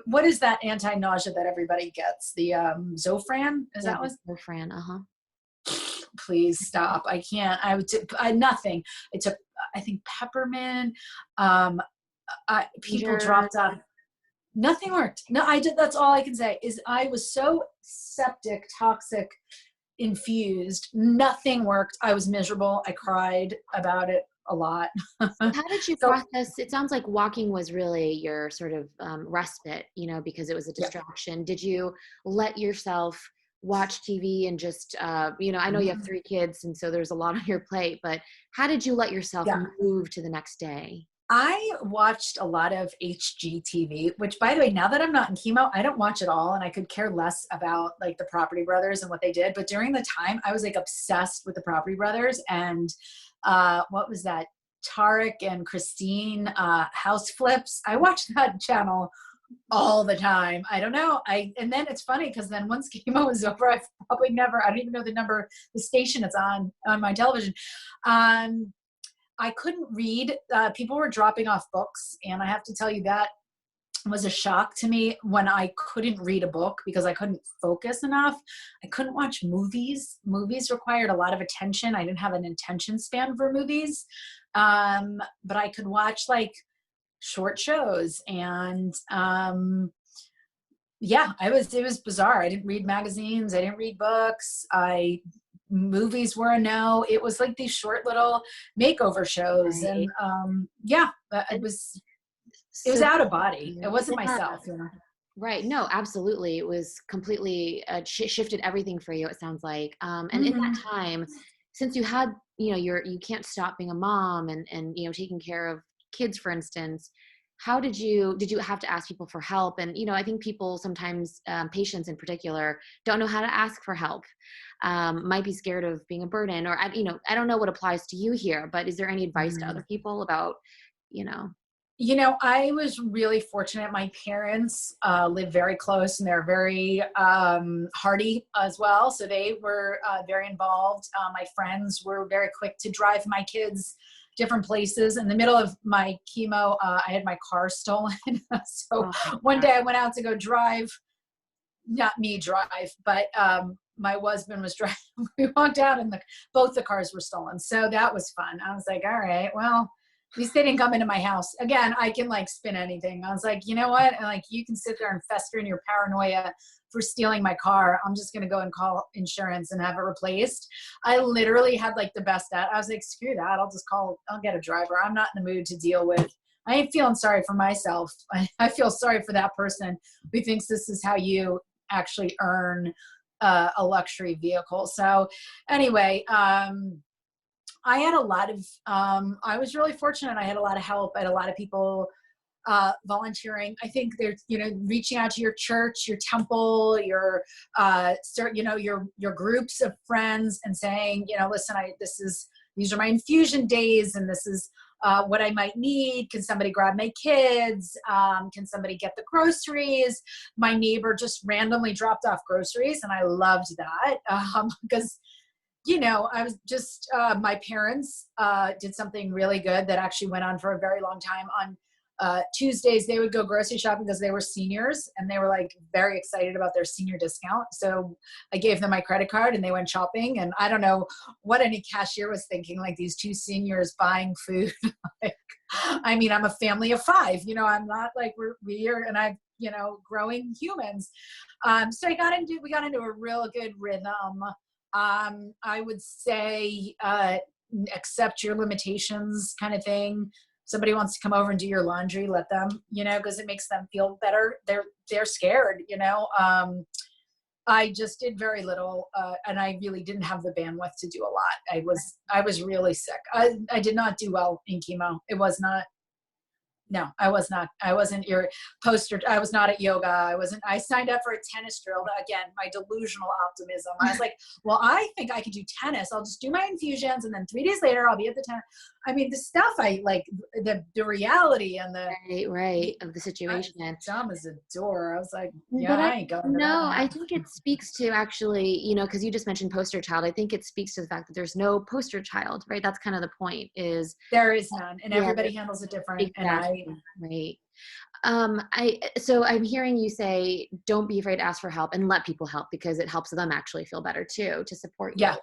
What is that anti-nausea that everybody gets? The Zofran? Is that what? Zofran, Please stop. I can't. I nothing. I took, I think, peppermint. People dropped out. Nothing worked. No, I did. That's all I can say is I was so septic, toxic, infused. Nothing worked. I was miserable. I cried about it a lot. How did you So process? It sounds like walking was really your sort of respite, because it was a yeah. distraction. Did you let yourself watch TV and just, I know you have Mhm. 3 kids, and so there's a lot on your plate, but how did you let yourself Yeah. move to the next day? I watched a lot of HGTV, which by the way, now that I'm not in chemo, I don't watch it all. And I could care less about like the Property Brothers and what they did. But during the time I was like obsessed with the Property Brothers and what was that? Tarek and Christine House Flips. I watched that channel all the time. I don't know. And then it's funny because then once chemo was over, I've probably never, I don't even know the number, the station it's on my television. Um, I couldn't read. People were dropping off books, and I have to tell you that was a shock to me when I couldn't read a book because I couldn't focus enough. I couldn't watch movies. Movies required a lot of attention. I didn't have an attention span for movies, but I could watch like short shows and yeah, it was bizarre. I didn't read magazines. I didn't read books. Movies were a no. It was like these short little makeover shows. And Right. yeah, And it was so, out of body. It wasn't yeah. myself, you know? Right. No, absolutely. It was completely shifted everything for you, it sounds like. And in that Hmm. time, since you had, you can't stop being a mom and taking care of kids, for instance, how did you have to ask people for help? And, I think people sometimes, patients in particular, don't know how to ask for help, might be scared of being a burden, or, I don't know what applies to you here, but is there any advice to other people about, you know, You know, I was really fortunate. My parents live very close and they're very hardy as well. So they were very involved. My friends were very quick to drive my kids different places. In the middle of my chemo, I had my car stolen. So oh my one God. day I went out to go drive, not me drive, but my husband was driving. We walked out and both the cars were stolen. So that was fun. I was like, all right, well, at least they didn't come into my house. Again, I can like spin anything. I was like, you know what? And like, you can sit there and fester in your paranoia for stealing my car. I'm just going to go and call insurance and have it replaced. I literally had like the best at, I was like, screw that. I'll get a driver. I'm not in the mood to deal with, I ain't feeling sorry for myself. I feel sorry for that person who thinks this is how you actually earn a luxury vehicle. So anyway, I had a lot of, I was really fortunate. I had a lot of help. I had a lot of people volunteering. I think there's, reaching out to your church, your temple, your groups of friends and saying, listen, these are my infusion days and this is what I might need. Can somebody grab my kids? Can somebody get the groceries? My neighbor just randomly dropped off groceries and I loved that because I was just, my parents did something really good that actually went on for a very long time. On Tuesdays, they would go grocery shopping because they were seniors and they were like very excited about their senior discount. So I gave them my credit card and they went shopping. And I don't know what any cashier was thinking, like these two seniors buying food. Like, I mean, I'm a family of 5, I'm not like we are, and I've, growing humans. So we got into a real good rhythm. I would say accept your limitations kind of thing. Somebody wants to come over and do your laundry, let them, because it makes them feel better. They're scared, I just did very little, and I really didn't have the bandwidth to do a lot. I was really sick. I did not do well in chemo. It was not. No, I was not. I wasn't your poster. I was not at yoga. I signed up for a tennis drill. Again, my delusional optimism. I was like, well, I think I could do tennis. I'll just do my infusions. And then 3 days later, I'll be at the tennis. I mean, the stuff I like, the reality and Right, of the I, situation. dumb as a door. I was like, yeah, But I ain't going to no, I that. think it speaks to actually, because you just mentioned poster child. I think it speaks to the fact that there's no poster child, right? That's kind of the point is, There is none. And yeah, everybody handles it different. And exactly, right. So I'm hearing you say, don't be afraid to ask for help and let people help because it helps them actually feel better too, to support you. yeah,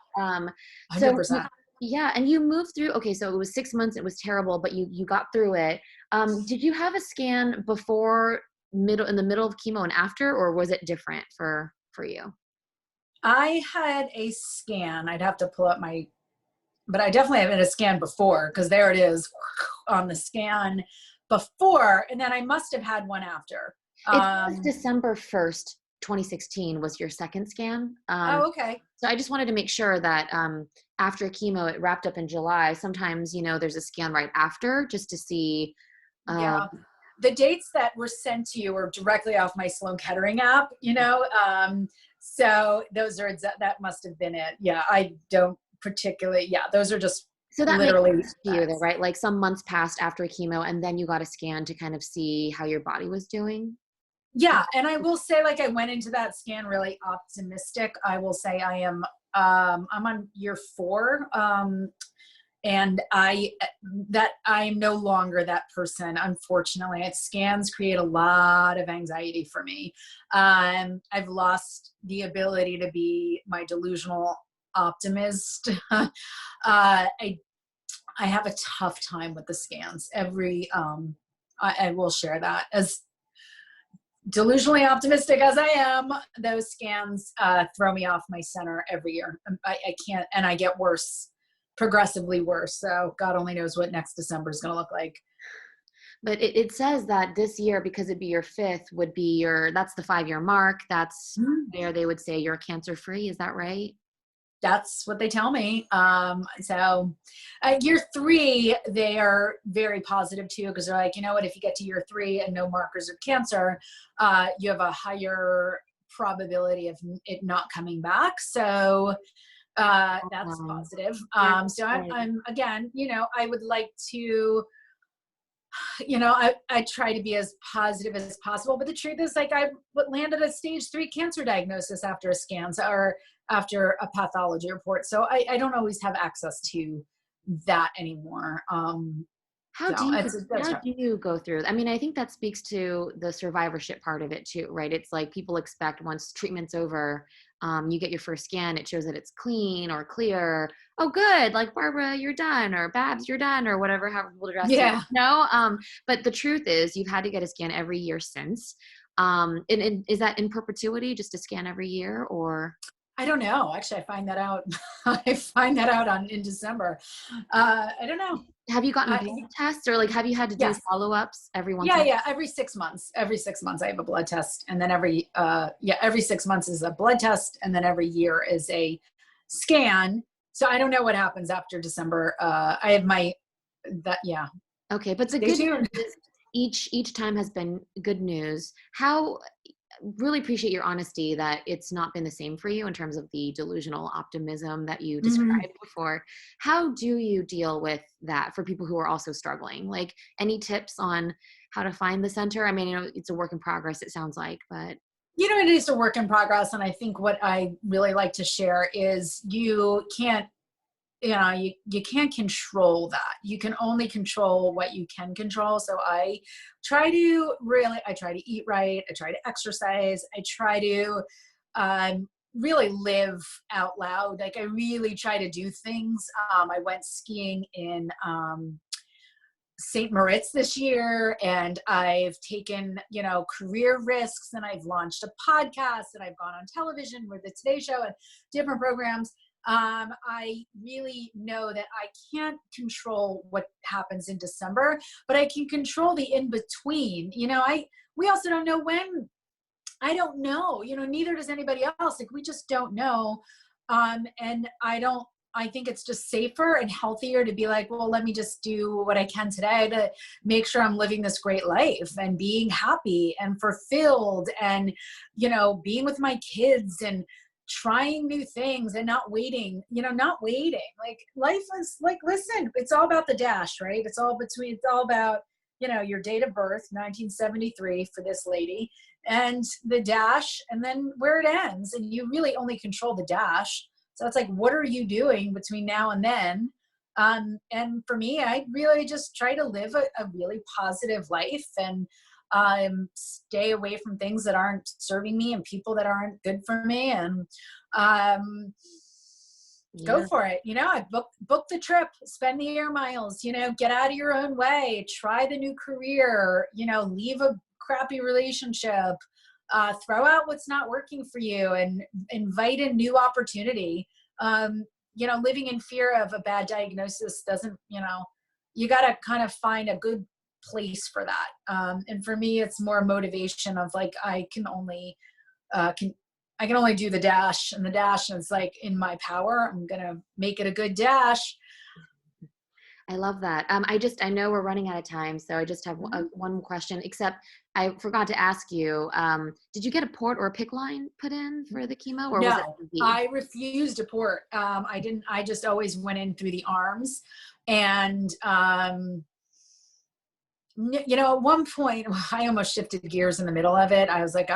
So 100%. yeah, and you moved through, okay, so it was 6 months, it was terrible, but you got through it. Did you have a scan before in the middle of chemo and after, or was it different for you? I had a scan. I'd have to pull up but I definitely had a scan before, because there it is on the scan before. And then I must have had one after. It was December 1st, 2016 was your second scan. Oh, okay. So I just wanted to make sure that after chemo, it wrapped up in July. Sometimes, there's a scan right after just to see. Yeah. The dates that were sent to you were directly off my Sloan Kettering app, so that must have been it. Yeah. I don't particularly, those are just So that literally makes sense to you though, right? Like some months passed after chemo and then you got a scan to kind of see how your body was doing. Yeah. And I will say, like, I went into that scan really optimistic. I will say I'm on year 4. And I'm no longer that person. Unfortunately, scans create a lot of anxiety for me. I've lost the ability to be my delusional optimist. I have a tough time with the scans. I will share that. As delusionally optimistic as I am, those scans throw me off my center every year. I can't, and I get worse, progressively worse. So God only knows what next December is going to look like. But it says that this year, because it'd be your 5th, would be that's the 5-year mark. That's where they would say you're cancer free. Is that right? That's what they tell me. So year 3, they are very positive too, because they're like, you know what, if you get to year 3 and no markers of cancer, you have a higher probability of it not coming back. So that's positive. So I'm again, I would like to, I try to be as positive as possible, but the truth is, like, I landed a stage 3 cancer diagnosis after a scan or after a pathology report. So I don't always have access to that anymore. How do you go through? I mean, I think that speaks to the survivorship part of it too, right? It's like people expect once treatment's over, you get your first scan, it shows that it's clean or clear. Oh, good. Like, Barbara, you're done, or Babs, you're done, or whatever, however people address you. No. But the truth is you've had to get a scan every year since. And is that in perpetuity, just a scan every year, or? I don't know. Actually, I find that out. I find that out in December. I don't know. Have you gotten blood tests, or like have you had to do follow-ups every once? Yeah. Every 6 months. Every 6 months I have a blood test, and then every 6 months is a blood test, and then every year is a scan. So I don't know what happens after December. I have Okay, but the good news is each time has been good news. Really appreciate your honesty that it's not been the same for you in terms of the delusional optimism that you described before. How do you deal with that for people who are also struggling? Like, any tips on how to find the center? I mean, it's a work in progress, it sounds like, but. It is a work in progress. And I think what I really like to share is you can't control that. You can only control what you can control. So I try to eat right. I try to exercise. I try to really live out loud. Like, I really try to do things. I went skiing in St. Moritz this year, and I've taken, career risks, and I've launched a podcast, and I've gone on television with the Today Show and different programs. I really know that I can't control what happens in December, but I can control the in-between. We also don't know when. I don't know, neither does anybody else. Like, we just don't know. And I think it's just safer and healthier to be like, well, let me just do what I can today to make sure I'm living this great life and being happy and fulfilled and, being with my kids and trying new things and not waiting. Like, life is like, listen, it's all about the dash, right? It's all about, your date of birth, 1973 for this lady, and the dash, and then where it ends. And you really only control the dash. So it's like, what are you doing between now and then? And for me, I really just try to live a really positive life and stay away from things that aren't serving me and people that aren't good for me, and go for it. I book the trip, spend the air miles, get out of your own way, try the new career, leave a crappy relationship, throw out what's not working for you and invite a new opportunity. Living in fear of a bad diagnosis doesn't, you got to kind of find a good place for that. And for me, it's more motivation of like, I can only do the dash, and the dash is like in my power. I'm going to make it a good dash. I love that. I know we're running out of time, so I just have one question, except I forgot to ask you, did you get a port or a PICC line put in for the chemo, or was it No, IV? I refused a port. I didn't, I just always went in through the arms. And, at one point I almost shifted gears in the middle of it. I was like,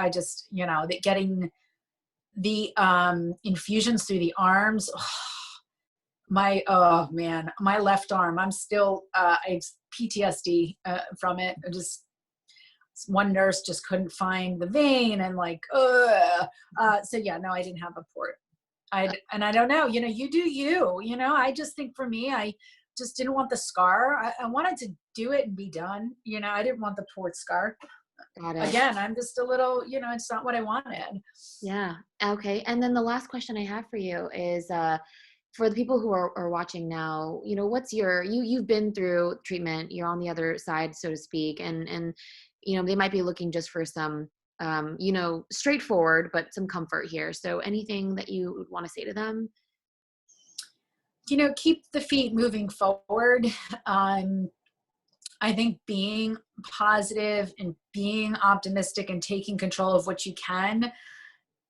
getting the infusions through the arms, oh man, my left arm, I'm still, I have PTSD from it. One nurse just couldn't find the vein and like, so yeah, no, I didn't have a port. And I don't know, you do you, I just think for me, I just didn't want the scar. I wanted to do it and be done. I didn't want the port scar. Got it. Again, I'm just a little, it's not what I wanted. Yeah. Okay. And then the last question I have for you is, for the people who are watching now, what's you've been through treatment, you're on the other side, so to speak, and they might be looking just for some, straightforward, but some comfort here. So anything that you would want to say to them? Keep the feet moving forward. I think being positive and being optimistic and taking control of what you can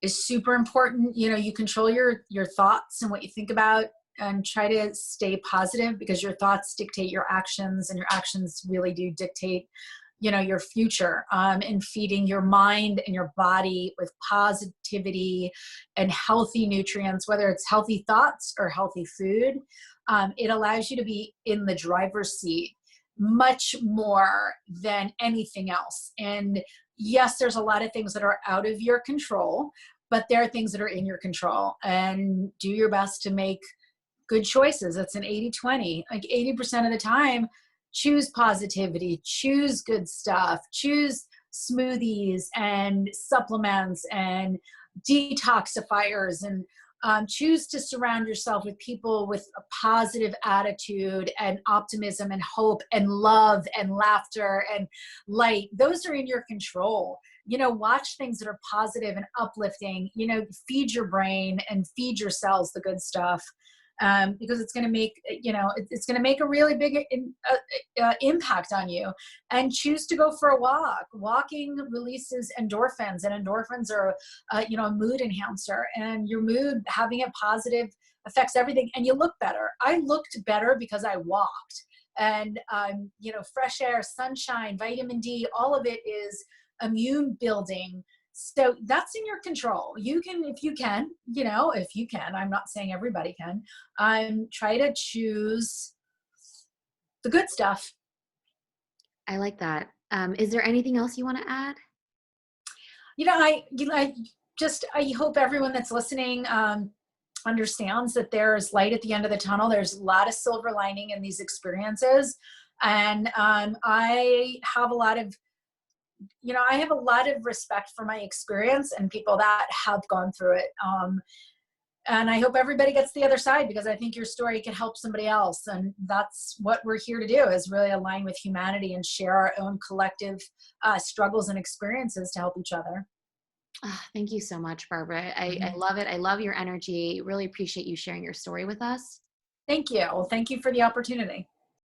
is super important. You control your thoughts and what you think about, and try to stay positive, because your thoughts dictate your actions, and your actions really do dictate, your future. And feeding your mind and your body with positivity and healthy nutrients, whether it's healthy thoughts or healthy food, it allows you to be in the driver's seat much more than anything else. And yes, there's a lot of things that are out of your control, but there are things that are in your control, and do your best to make good choices. It's an 80-20. Like 80% of the time, choose positivity, choose good stuff, choose smoothies and supplements and detoxifiers, and choose to surround yourself with people with a positive attitude and optimism and hope and love and laughter and light. Those are in your control. Watch things that are positive and uplifting, feed your brain and feed your cells the good stuff. Because it's going to make, it's going to make a really big impact on you. And choose to go for a walk. Walking releases endorphins, and endorphins are, a mood enhancer. And your mood, having it positive, affects everything. And you look better. I looked better because I walked. And, fresh air, sunshine, vitamin D, all of it is immune building. So that's in your control. You can, if you can, I'm not saying everybody can, try to choose the good stuff. I like that. Is there anything else you want to add? I hope everyone that's listening, understands that there's light at the end of the tunnel. There's a lot of silver lining in these experiences. And, I have a lot of respect for my experience and people that have gone through it. And I hope everybody gets the other side, because I think your story can help somebody else. And that's what we're here to do, is really align with humanity and share our own collective struggles and experiences to help each other. Oh, thank you so much, Barbara. I love it. I love your energy. Really appreciate you sharing your story with us. Thank you. Well, thank you for the opportunity.